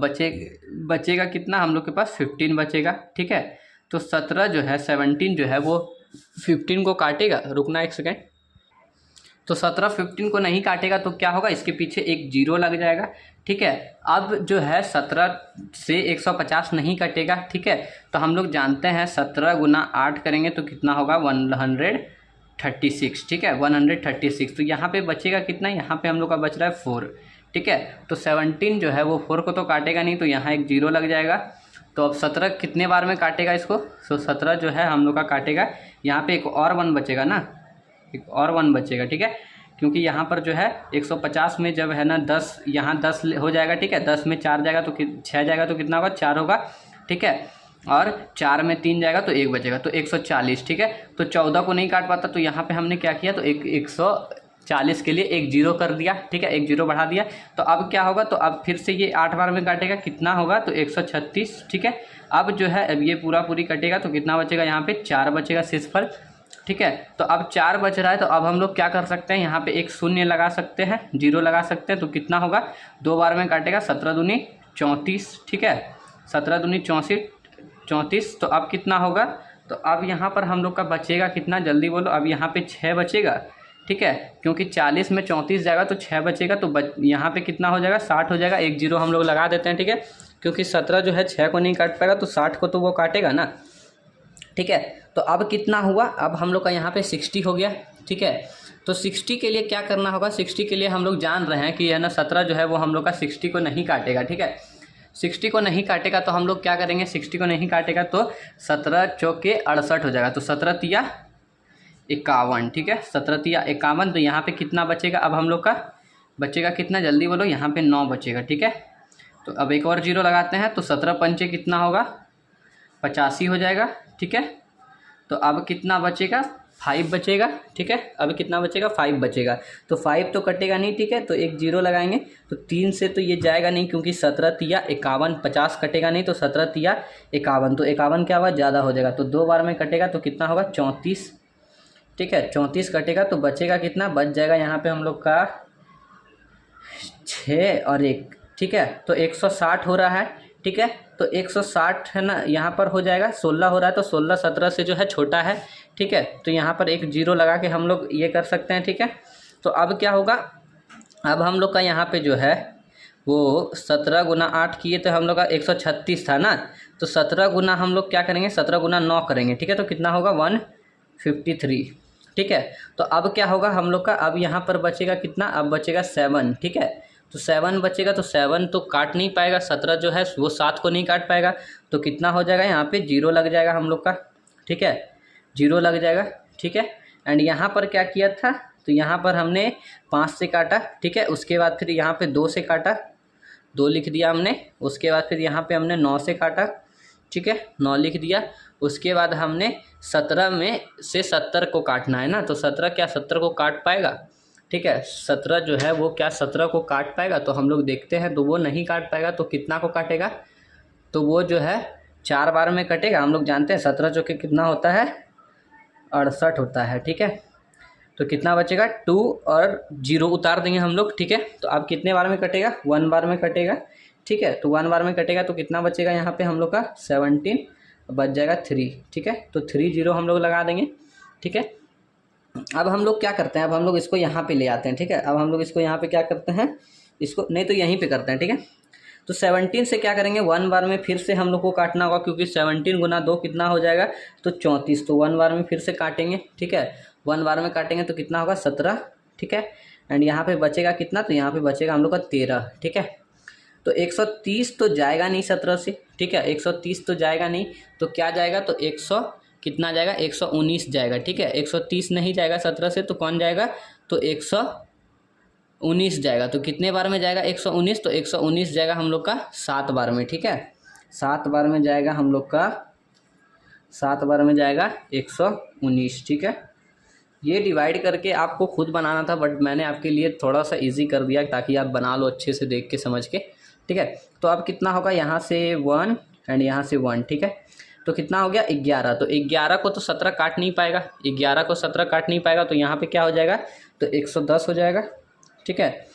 बचेगा कितना, हम लोग के पास 15 बचेगा, ठीक है। तो 17 जो है, 17 जो है वो 15 को काटेगा, रुकना एक सेकेंड। तो 17 15 को नहीं काटेगा तो क्या होगा, इसके पीछे एक 0 लग जाएगा, ठीक है। अब जो है 17 से 150 नहीं कटेगा, ठीक है। तो हम लोग जानते हैं 17 गुना 8 करेंगे तो कितना होगा, 136, ठीक है, 136। तो यहाँ पे बचेगा कितना, यहाँ पे हम लोग का बच रहा है 4, ठीक है। तो 17 जो है वो 4 को तो काटेगा नहीं, तो यहाँ एक 0 लग जाएगा। तो अब 17 कितने बार में काटेगा इसको, तो 17 जो है हम लोग का काटेगा, यहाँ पे एक और 1 बचेगा ना, एक और 1 बचेगा, ठीक है। क्योंकि यहाँ पर जो है 150 में जब है ना 10, यहाँ 10 हो जाएगा, ठीक है। 10 में 4 जाएगा तो 6 जाएगा, तो कितना होगा, 4 होगा, ठीक है। और 4 में 3 जाएगा तो 1 बचेगा, तो 140, ठीक है। तो 14 को नहीं काट पाता, तो यहाँ पे हमने क्या किया, तो 140 के लिए एक 0 कर दिया, ठीक है, एक 0 बढ़ा दिया। तो अब क्या होगा, तो अब फिर से ये 8 बार में काटेगा, कितना होगा, तो 136, ठीक है। अब जो है अब ये पूरी कटेगा, तो कितना बचेगा, यहाँ पे 4 बचेगा शेषफल, ठीक है। तो अब 4 बच रहा है, तो अब हम लोग क्या कर सकते हैं, यहाँ पे एक 0 लगा सकते हैं, 0 लगा सकते हैं, तो कितना होगा, 2 बार में काटेगा, 17 दूनी 34, ठीक है, 17 दूनी 34। तो अब कितना होगा, तो अब यहाँ पर हम लोग का बचेगा कितना, जल्दी बोलो, अब यहाँ पे 6 बचेगा, ठीक है। क्योंकि 40 में 34 जाएगा तो 6 बचेगा, तो यहाँ पे कितना हो जाएगा, 60 हो जाएगा, एक 0 हम लोग लगा देते हैं, ठीक है। क्योंकि 17 जो है 6 को नहीं काट पाएगा, तो 60 को तो वो काटेगा ना, ठीक है। तो अब कितना हुआ, अब हम लोग का यहाँ पे 60 हो गया, ठीक है। तो 60 के लिए क्या करना होगा, 60 के लिए हम लोग जान रहे हैं कि है ना 17 जो है वो हम लोग का 60 को नहीं काटेगा, ठीक है। 60 को नहीं काटेगा तो हम लोग क्या करेंगे, 60 को नहीं काटेगा तो 17 चौके 68 हो जाएगा, तो 17 तिया 51, ठीक है, 17 तिया 51। तो यहाँ पे कितना बचेगा, अब हम लोग का बचेगा कितना, जल्दी बोलो, यहाँ पे 9 बचेगा, ठीक है। तो अब एक और 0 लगाते हैं, तो 17 पंचे कितना होगा, 85 हो जाएगा, ठीक है। तो अब कितना बचेगा, 5 बचेगा, ठीक है। अब कितना बचेगा, 5 बचेगा, तो 5 तो कटेगा नहीं, ठीक है। तो एक 0 लगाएंगे, तो 3 से तो ये जाएगा नहीं, क्योंकि 17 तिया 51, 50 कटेगा नहीं, तो 17 तिया 51, तो 51 क्या हुआ, ज़्यादा हो जाएगा, तो 2 बार में कटेगा, तो कितना होगा, 34, ठीक है। 34 कटेगा तो बचेगा कितना, बच जाएगा यहाँ पे हम लोग का 6 और 1, ठीक है। तो 160 हो रहा है, ठीक है। तो 160 है ना, यहाँ पर हो जाएगा 16 हो रहा है, तो 16 17 से जो है छोटा है, ठीक है। तो यहाँ पर एक 0 लगा के हम लोग ये कर सकते हैं, ठीक है। तो अब क्या होगा, अब हम लोग का यहाँ पे जो है वो 17 गुना 8 किए तो हम लोग का 136 था ना, तो 17 गुना हम लोग क्या करेंगे, 17 गुना 9 करेंगे, ठीक है। तो कितना होगा 153, ठीक है। तो अब क्या होगा हम लोग का, अब यहाँ पर बचेगा कितना, अब बचेगा 7, ठीक है। तो 7 बचेगा, तो 7 तो काट नहीं पाएगा, 17 जो है वो 7 को नहीं काट पाएगा, तो कितना हो जाएगा यहाँ पे 0 लग जाएगा हम लोग का, ठीक है, 0 लग जाएगा, ठीक है। एंड यहाँ पर क्या किया था, तो यहाँ पर हमने 5 से काटा, ठीक है। उसके बाद फिर यहाँ पे 2 से काटा, 2 लिख दिया हमने। उसके बाद फिर यहाँ पे हमने 9 से काटा, ठीक है, 9 लिख दिया। उसके बाद हमने 17 में से 70 को काटना है ना, तो 17 क्या 70 को काट पाएगा, ठीक है। 17 जो है वो क्या 17 को काट पाएगा, तो हम लोग देखते हैं, तो वो नहीं काट पाएगा। तो कितना को काटेगा, तो वो जो है 4 बार में कटेगा। हम लोग जानते हैं 17 चौके कितना होता है, 68 होता है, ठीक है। तो कितना बचेगा 2 और 0 उतार देंगे हम लोग, ठीक है। तो अब कितने बार में कटेगा, 1 बार में कटेगा, ठीक है। तो 1 बार में कटेगा, तो कितना बचेगा यहाँ पे हम लोग का 17, बच जाएगा 3, ठीक है। तो 3 0 हम लोग लगा देंगे, ठीक है। अब हम लोग क्या करते हैं, अब हम लोग इसको यहाँ पे ले आते हैं, ठीक है। अब हम लोग इसको यहाँ पे क्या करते हैं, इसको नहीं तो यहीं पे करते हैं, ठीक है। तो 17 से क्या करेंगे, 1 बार में फिर से हम लोग को काटना होगा, क्योंकि 17 गुना 2 कितना हो जाएगा, तो 34। तो 1 बार में फिर से काटेंगे, ठीक है। 1 बार में काटेंगे तो कितना होगा 17, ठीक है। एंड यहाँ पे बचेगा कितना, तो यहाँ पे बचेगा हम लोग का 13, ठीक है। तो 130 तो जाएगा नहीं 17 से, ठीक है, 130 तो जाएगा नहीं, तो क्या जाएगा, तो 100 कितना जाएगा, 119 जाएगा, ठीक है। 130 नहीं जाएगा 17 से, तो कौन जाएगा, तो 119 जाएगा। तो कितने बार में जाएगा 119, तो 119 जाएगा हम लोग का 7 बार में, ठीक है। 7 बार में जाएगा हम लोग का, 7 बार में जाएगा 119, ठीक है। ये डिवाइड करके आपको खुद बनाना था, बट मैंने आपके लिए थोड़ा सा इजी कर दिया ताकि आप बना लो अच्छे से देख के समझ के, ठीक है। तो अब कितना होगा, यहाँ से 1 एंड यहाँ से 1, ठीक है। तो कितना हो गया 11। तो 11 को तो 17 काट नहीं पाएगा, 11 को 17 काट नहीं पाएगा, तो यहाँ पे क्या हो जाएगा, तो 110 हो जाएगा, ठीक है।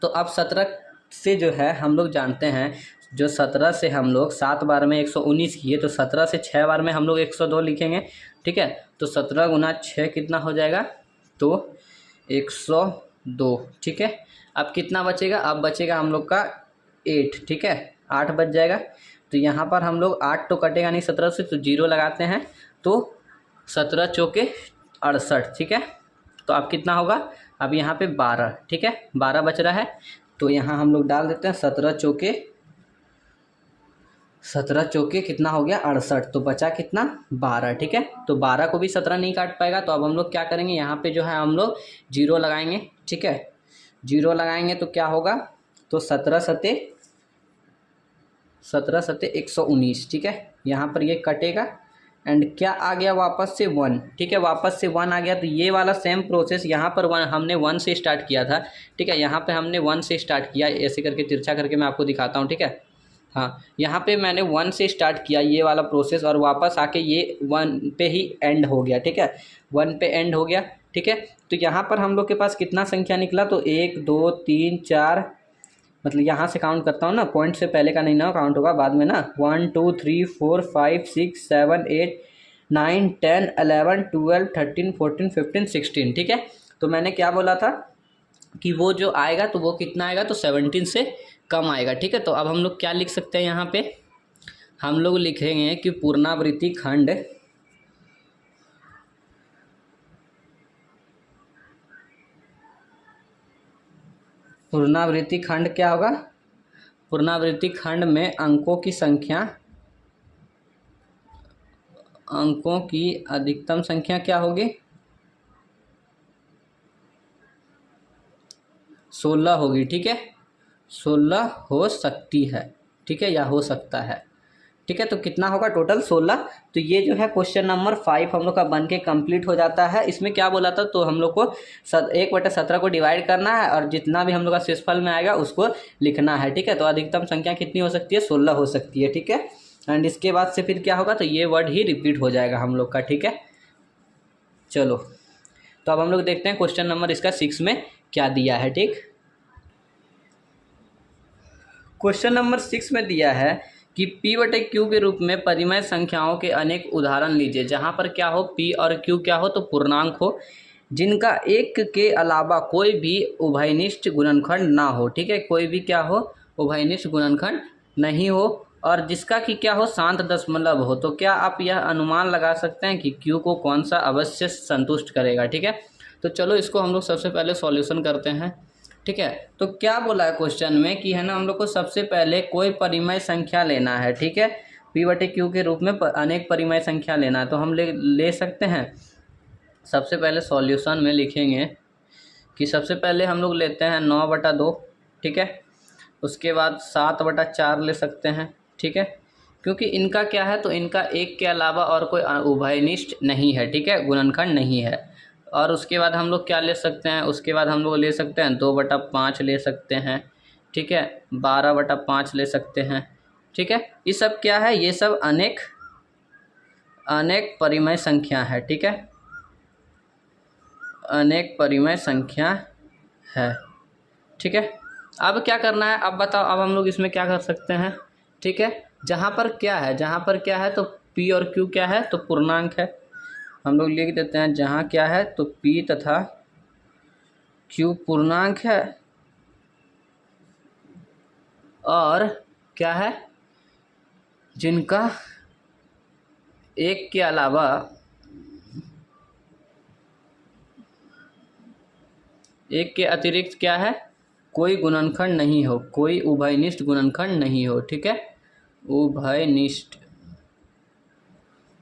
तो अब 17 से जो है हम लोग जानते हैं, जो 17 से हम लोग 7 बार में 119 किए, तो 17 से 6 बार में हम लोग 102 लिखेंगे, ठीक है। तो 17 गुना 6 कितना हो जाएगा, तो 102, ठीक है। अब कितना बचेगा, अब बचेगा हम लोग का 8, ठीक है, 8 बच जाएगा। तो यहाँ पर हम लोग 8 तो कटेगा नहीं 17 से, तो 0 लगाते हैं, तो 17 चौके 68, ठीक है। तो अब कितना होगा, अब यहाँ पे 12, ठीक है, 12 बच रहा है, तो यहाँ हम लोग डाल देते हैं 17 चौके कितना हो गया 68, तो बचा कितना 12, ठीक है। तो 12 को भी 17 नहीं काट पाएगा, तो अब हम लोग क्या करेंगे, यहाँ पे जो है हम लोग 0 लगाएंगे, ठीक है। 0 लगाएंगे तो क्या होगा, तो 17 सते 119, ठीक है। यहाँ पर ये कटेगा एंड क्या आ गया वापस से 1, ठीक है, वापस से 1 आ गया। तो ये वाला सेम प्रोसेस यहाँ पर हमने 1 से स्टार्ट किया था, ठीक है। यहाँ पे हमने 1 से स्टार्ट किया, ऐसे करके तिरछा करके मैं आपको दिखाता हूँ, ठीक है। हाँ, यहाँ पे मैंने 1 से स्टार्ट किया ये वाला प्रोसेस, और वापस आके ये 1 पे ही एंड हो गया, ठीक है, 1 पे एंड हो गया, ठीक है। तो यहाँ पर हम लोग के पास कितना संख्या निकला, तो 1 2 3 4, मतलब यहाँ से काउंट करता हूँ ना, पॉइंट से पहले का नहीं ना काउंट होगा, बाद में ना, 1 2 3 4 5 6 7 8 9 10 11 12 13 14 15 16, ठीक है। तो मैंने क्या बोला था कि वो जो आएगा तो वो कितना आएगा, तो 17 से कम आएगा, ठीक है। तो अब हम लोग क्या लिख सकते हैं, यहाँ पे हम लोग लिखेंगे कि पुनरावृत्ति खंड क्या होगा, पुनरावृत्ति खंड में अंकों की अधिकतम संख्या क्या होगी, 16 होगी, ठीक है। 16 हो सकती है, ठीक है, या हो सकता है, ठीक है। तो कितना होगा टोटल 16। तो ये जो है क्वेश्चन नंबर 5 हम लोग का बन के कंप्लीट हो जाता है। इसमें क्या बोला था, तो हम लोग को 1/17 को डिवाइड करना है, और जितना भी हम लोग का शेषफल में आएगा उसको लिखना है, ठीक है। तो अधिकतम संख्या कितनी हो सकती है, 16 हो सकती है, ठीक है। एंड इसके बाद से फिर क्या होगा, तो ये वर्ड ही रिपीट हो जाएगा हम लोग का, ठीक है। चलो, तो अब हम लोग देखते हैं क्वेश्चन नंबर इसका 6 में क्या दिया है, ठीक। क्वेश्चन नंबर 6 में दिया है कि P/Q के रूप में परिमेय संख्याओं के अनेक उदाहरण लीजिए, जहाँ पर क्या हो, P और Q क्या हो, तो पूर्णांक हो, जिनका एक के अलावा कोई भी उभयनिष्ठ गुणनखंड ना हो, ठीक है, कोई भी क्या हो, उभयनिष्ठ गुणनखंड नहीं हो, और जिसका कि क्या हो शांत दशमलव हो, तो क्या आप यह अनुमान लगा सकते हैं कि क्यू को कौन सा अवश्य संतुष्ट करेगा। ठीक है, तो चलो इसको हम लोग सबसे पहले सॉल्यूशन करते हैं। ठीक है, तो क्या बोला है क्वेश्चन में कि है ना, हम लोग को सबसे पहले कोई परिमेय संख्या लेना है। ठीक है, पी बटे क्यू के रूप में अनेक परिमेय संख्या लेना है, तो हम ले सकते हैं। सबसे पहले सॉल्यूशन में लिखेंगे कि सबसे पहले हम लोग लेते हैं 9/2। ठीक है, उसके बाद 7/4 ले सकते हैं। ठीक है, क्योंकि इनका क्या है, तो इनका एक के अलावा और कोई उभयनिष्ठ नहीं है। ठीक है, गुणनखंड नहीं है। और उसके बाद हम लोग क्या ले सकते हैं, उसके बाद हम लोग ले सकते हैं 2/5 ले सकते हैं। ठीक है, 12/5 ले सकते हैं। ठीक है, ये सब क्या है, ये सब अनेक अनेक परिमेय संख्या है। ठीक है, अनेक परिमेय संख्या है। ठीक है, अब क्या करना है, अब बताओ, अब हम लोग इसमें क्या कर सकते हैं। ठीक है, जहाँ पर क्या है, जहाँ पर क्या है, तो पी और क्यू क्या है, तो पूर्णांक है। हम लोग लिख देते हैं जहाँ क्या है, तो पी तथा क्यू पूर्णांक है, और क्या है, जिनका एक के अलावा एक के अतिरिक्त क्या है, कोई गुणनखंड नहीं हो, कोई उभयनिष्ठ गुणनखंड नहीं हो। ठीक है, उभयनिष्ठ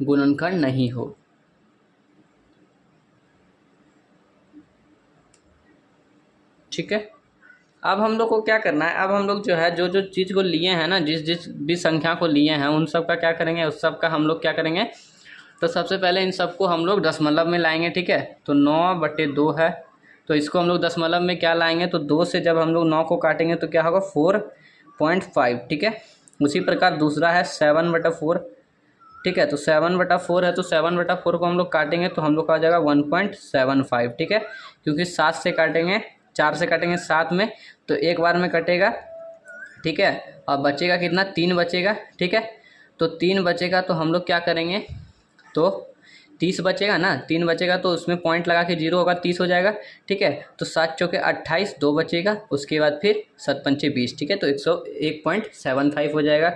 गुणनखंड नहीं हो। ठीक है, अब हम लोग को क्या करना है, अब हम लोग जो है जो जो चीज़ को लिए हैं ना, जिस जिस भी संख्या को लिए हैं, उन सब का क्या करेंगे, उस सब का हम लोग क्या करेंगे, तो सबसे पहले इन सबको हम लोग दशमलव में लाएंगे। ठीक है, तो 9/2 है, तो इसको हम लोग दशमलव में क्या लाएंगे, तो 2 से जब हम लोग 9 को काटेंगे तो क्या होगा, 4.5। ठीक है, उसी प्रकार दूसरा है 7/4। ठीक है, तो 7/4 है, तो 7/4 को हम लोग काटेंगे तो हम लोग का आ जाएगा 1.75। ठीक है, क्योंकि 7 से काटेंगे, 4 से काटेंगे 7 में, तो एक बार में कटेगा। ठीक है, और बचेगा कितना, 3 बचेगा। ठीक है, तो 3 बचेगा, तो हम लोग क्या करेंगे, तो 30 बचेगा ना, 3 बचेगा तो उसमें पॉइंट लगा के 0 होगा, 30 हो जाएगा। ठीक है, तो 7 चौके 28, 2 बचेगा, उसके बाद फिर 7 पंचे 20। ठीक है, तो 101.75 हो जाएगा।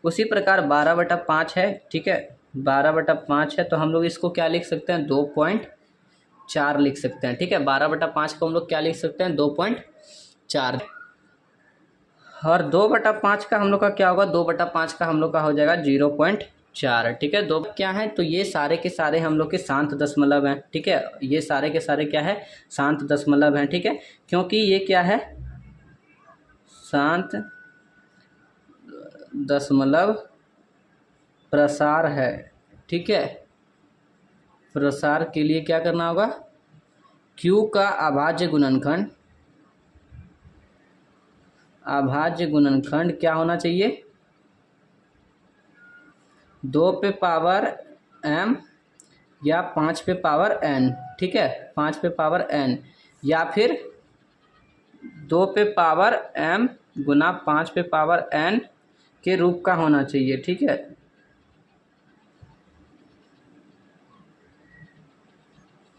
उसी प्रकार 12/5 है। ठीक है, 12/5 है, तो हम लोग इसको क्या लिख सकते हैं, 2.4 लिख सकते हैं। ठीक है, 12/5 को हम लोग क्या लिख सकते हैं, 2.4। और 2/5 का हम लोग का क्या होगा, 2/5 का हम लोग का हो जाएगा 0.4। ठीक है, दो क्या है, तो ये सारे के सारे हम लोग के शांत दशमलव हैं। ठीक है, ये सारे के सारे क्या है, शांत दशमलव हैं। ठीक है, क्योंकि ये क्या है, शांत दशमलव प्रसार है। ठीक है, प्रसार के लिए क्या करना होगा, Q का अभाज्य गुणनखंड, अभाज्य गुणनखंड क्या होना चाहिए, 2 पे पावर m या 5 पे पावर n। ठीक है, 5 पे पावर n, या फिर 2 पे पावर m गुना 5 पे पावर n के रूप का होना चाहिए। ठीक है,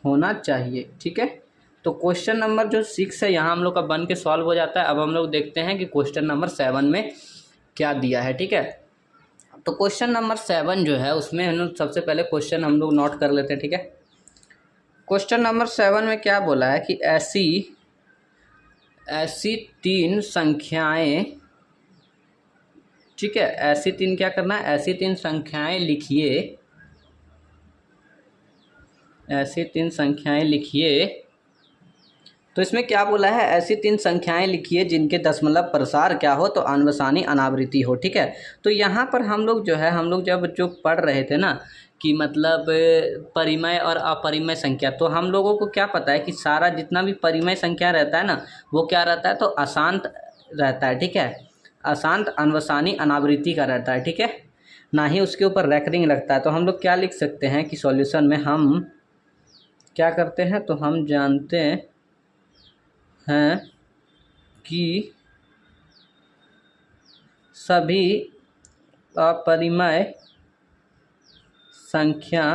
होना चाहिए। ठीक है, तो क्वेश्चन नंबर जो 6 है यहाँ हम लोग का बन के सॉल्व हो जाता है। अब हम लोग देखते हैं कि क्वेश्चन नंबर 7 में क्या दिया है। ठीक है, तो क्वेश्चन नंबर 7 जो है उसमें हम लोग सबसे पहले क्वेश्चन हम लोग नोट कर लेते हैं। ठीक है, क्वेश्चन नंबर 7 में क्या बोला है कि ऐसी ऐसी 3 संख्याएं, ठीक है, ऐसी 3 क्या करना है, ऐसी 3 संख्याएं लिखिए, ऐसी 3 संख्याएं लिखिए। तो इसमें क्या बोला है, ऐसी 3 संख्याएं लिखिए जिनके दशमलव प्रसार क्या हो, तो अनवसानी अनावृत्ति हो। ठीक है, तो यहाँ पर हम लोग जो है, हम लोग जब जो पढ़ रहे थे ना कि मतलब परिमेय और अपरिमेय संख्या, तो हम लोगों को क्या पता है कि सारा जितना भी परिमेय संख्या रहता है ना, वो क्या रहता है, तो अशांत रहता है। ठीक है, अशांत अनवसानी अनावृत्ति का रहता है। ठीक है, ना ही उसके ऊपर रैकरिंग लगता है। तो हम लोग क्या लिख सकते हैं कि सॉल्यूशन में हम क्या करते हैं, तो हम जानते हैं कि सभी अपरिमेय संख्या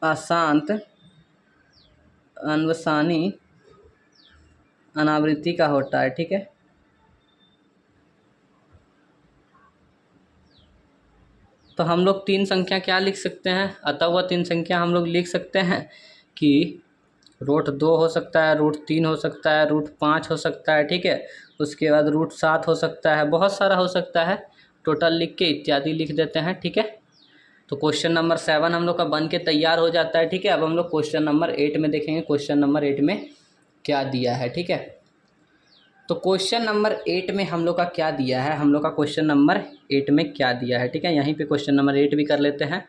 अशांत अनवसानी अनावृत्ति का होता है, ठीक है। तो हम लोग तीन संख्या क्या लिख सकते हैं, अतः वह तीन संख्या हम लोग लिख सकते हैं कि √2 हो सकता है, √3 हो सकता है, √5 हो सकता है, ठीक है। उसके बाद √7 हो सकता है, बहुत सारा हो सकता है। टोटल लिख के इत्यादि लिख देते हैं, ठीक है। तो क्वेश्चन नंबर 7 हम लोग का बन के तैयार हो जाता है, ठीक है। अब हम लोग क्वेश्चन नंबर 8 में देखेंगे, क्वेश्चन नंबर 8 में क्या दिया है, ठीक है। तो क्वेश्चन नंबर 8 में हम लोग का क्या दिया है, हम लोग का क्वेश्चन नंबर 8 में क्या दिया है, ठीक है। यहीं पे क्वेश्चन नंबर 8 भी कर लेते हैं।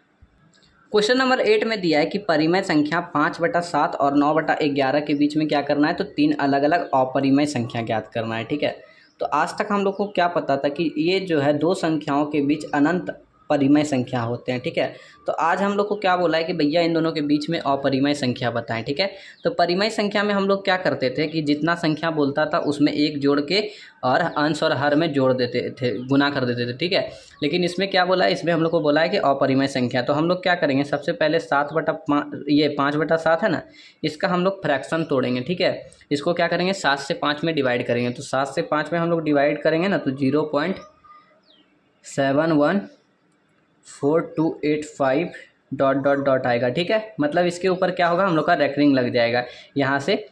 क्वेश्चन नंबर 8 में दिया है कि परिमेय संख्या 5/7 और 9/11 के बीच में क्या करना है, तो तीन अलग अलग अपरिमेय संख्या ज्ञात करना है, ठीक है। तो आज तक हम लोग को क्या पता था कि ये जो है दो संख्याओं के बीच अनंत परिमेय संख्या होते हैं, ठीक है। तो आज हम लोग को क्या बोला है कि भैया इन दोनों के बीच में अपरिमेय संख्या बताएं, ठीक है। तो परिमेय संख्या में हम लोग क्या करते थे कि जितना संख्या बोलता था उसमें एक जोड़ के और अंश और हर में जोड़ देते थे, गुना कर देते थे, ठीक है। लेकिन इसमें क्या बोला है, इसमें हम लोग को बोला है कि अपरिमेय संख्या। तो हम लोग क्या करेंगे, सबसे पहले 7/5, ये 5/7 है ना, इसका हम लोग फ्रैक्शन तोड़ेंगे, ठीक है। इसको क्या करेंगे, 7 से 5 में डिवाइड करेंगे। तो 7 से 5 में हम लोग डिवाइड करेंगे ना, तो 0.71428 डॉट डॉट डॉट आएगा, ठीक है। मतलब इसके ऊपर क्या होगा, हम लोग का रेकरिंग लग जाएगा यहाँ से।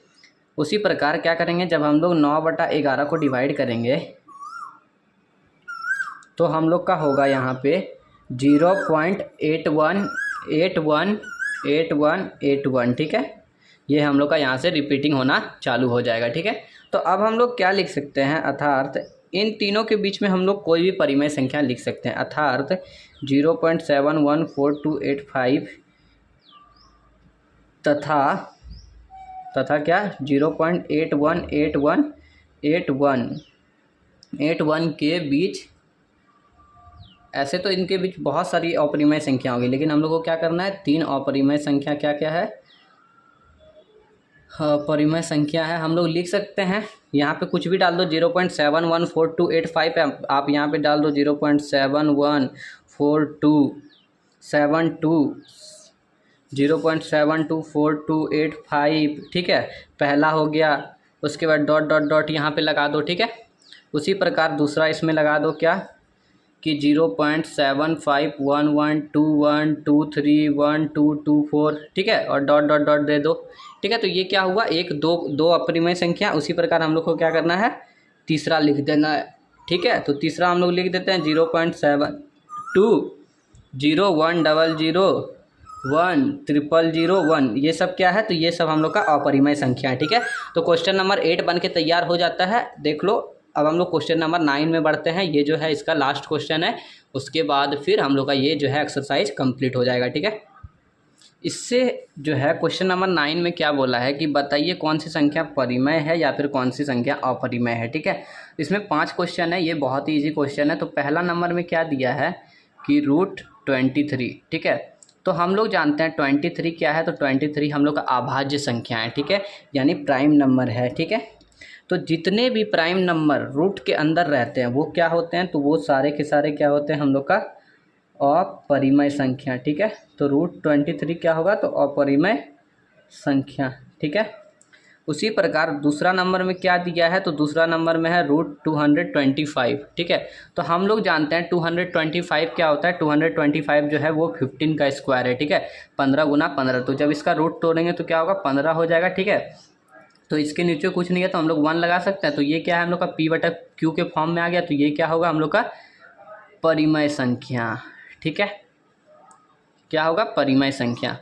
उसी प्रकार क्या करेंगे, जब हम लोग 9/11 को डिवाइड करेंगे तो हम लोग का होगा यहाँ पे 0.81818181, ठीक है। ये हम लोग का यहाँ से रिपीटिंग होना चालू हो जाएगा, ठीक है। तो अब हम लोग क्या लिख सकते हैं, अर्थात इन तीनों के बीच में हम लोग कोई भी परिमेय संख्या लिख सकते हैं, अर्थात 0.714285 तथा क्या 0.81818181 के बीच। ऐसे तो इनके बीच बहुत सारी अपरिमेय संख्या होगी, लेकिन हम लोग को क्या करना है, तीन अपरिमेय संख्या क्या क्या है, परिमेय संख्या है, हम लोग लिख सकते हैं। यहाँ पे कुछ भी डाल दो, 0.714285 पे आप यहाँ पे डाल दो 0.714272 0.724285, ठीक है, पहला हो गया। उसके बाद डॉट डॉट डॉट यहाँ पे लगा दो, ठीक है। उसी प्रकार दूसरा इसमें लगा दो क्या कि 0.751121231224, ठीक है, और डॉट डॉट डॉट दे दो, ठीक है। तो ये क्या हुआ, एक दो अपरिमेय संख्या। उसी प्रकार हम लोग को क्या करना है, तीसरा लिख देना है, ठीक है। तो तीसरा हम लोग लिख देते हैं 0.720100010001, ये सब क्या है, तो ये सब हम लोग का अपरिमेय संख्या है, ठीक है। तो क्वेश्चन नंबर 8 बन के तैयार हो जाता है, देख लो। अब हम लोग क्वेश्चन नंबर 9 में बढ़ते हैं, ये जो है इसका लास्ट क्वेश्चन है। उसके बाद फिर हम लोग का ये जो है एक्सरसाइज कंप्लीट हो जाएगा, ठीक है। इससे जो है क्वेश्चन नंबर 9 में क्या बोला है कि बताइए कौन सी संख्या परिमेय है या फिर कौन सी संख्या अपरिमेय है, ठीक है। इसमें 5 क्वेश्चन है, ये बहुत ही ईजी क्वेश्चन है। तो पहला नंबर में क्या दिया है कि √23, ठीक है। तो हम लोग जानते हैं 23 क्या है, तो 23 हम लोग का अभाज्य संख्या है, ठीक है, यानी प्राइम नंबर है, ठीक है। तो जितने भी प्राइम नंबर रूट के अंदर रहते हैं वो क्या होते हैं, तो वो सारे के सारे क्या होते हैं, हम लोग का अपरिमेय संख्या, ठीक है। तो √23 क्या होगा, तो अपरिमेय संख्या, ठीक है। उसी प्रकार दूसरा नंबर में क्या दिया है, तो दूसरा नंबर में है √225, ठीक है। तो हम लोग जानते हैं 225 क्या होता है, 225 जो है वो 15 का स्क्वायर है, ठीक है, 15 गुना 15। तो जब इसका रूट तोड़ेंगे तो क्या होगा, 15 हो जाएगा, ठीक है। तो इसके नीचे कुछ नहीं है तो हम लोग 1 लगा सकते हैं। तो ये क्या है, हम लोग का P/Q के फॉर्म में आ गया। तो ये क्या होगा, हम लोग का परिमेय संख्या, ठीक है, क्या होगा, परिमेय संख्या।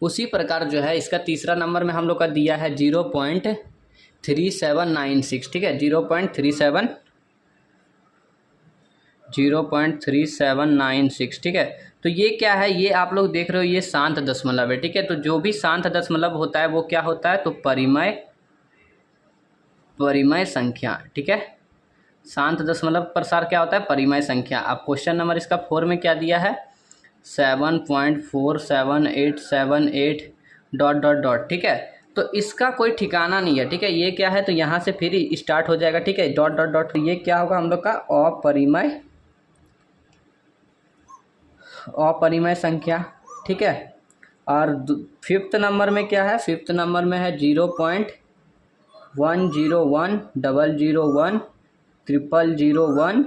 उसी प्रकार जो है इसका तीसरा नंबर में हम लोग का दिया है 0.3796, ठीक है, 0.3796, ठीक है। तो ये क्या है, ये आप लोग देख रहे हो, ये शांत दशमलव है, ठीक है। तो जो भी शांत दशमलव होता है वो क्या होता है, तो परिमेय संख्या, ठीक है। शांत दशमलव प्रसार क्या होता है, परिमेय संख्या। अब क्वेश्चन नंबर इसका 4 में क्या दिया है, 7.47878 डॉट डॉट डॉट, ठीक है। तो इसका कोई ठिकाना नहीं है, ठीक है। ये क्या है, तो यहाँ से फिर स्टार्ट हो जाएगा, ठीक है, डॉट डॉट डॉट। ये क्या होगा, हम लोग का अपरिमेय संख्या, ठीक है। और 5th नंबर में क्या है, 5th नंबर में है 101 001 000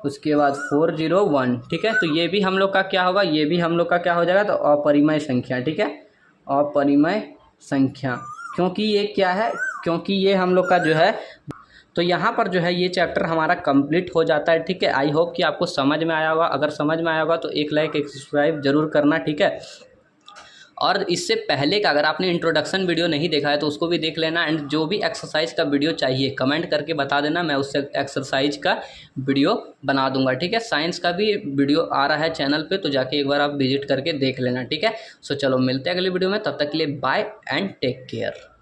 उसके बाद 401। ठीक है, तो ये भी हम लोग का क्या होगा, ये भी हम लोग का क्या हो जाएगा, तो अपरिमेय संख्या। ठीक है, अपरिमेय संख्या, क्योंकि ये क्या है, क्योंकि ये हम लोग का जो है, तो यहाँ पर जो है ये चैप्टर हमारा कंप्लीट हो जाता है। ठीक है, आई होप कि आपको समझ में आया होगा। अगर समझ में आया होगा तो एक लाइक एक सब्सक्राइब जरूर करना। ठीक है, और इससे पहले का अगर आपने इंट्रोडक्शन वीडियो नहीं देखा है तो उसको भी देख लेना। एंड जो भी एक्सरसाइज का वीडियो चाहिए कमेंट करके बता देना, मैं उससे एक्सरसाइज का वीडियो बना दूंगा। ठीक है, साइंस का भी वीडियो आ रहा है चैनल पे, तो जाके एक बार आप विजिट करके देख लेना। ठीक है, सो चलो मिलते हैं अगले वीडियो में, तब तक के लिए बाय एंड टेक केयर।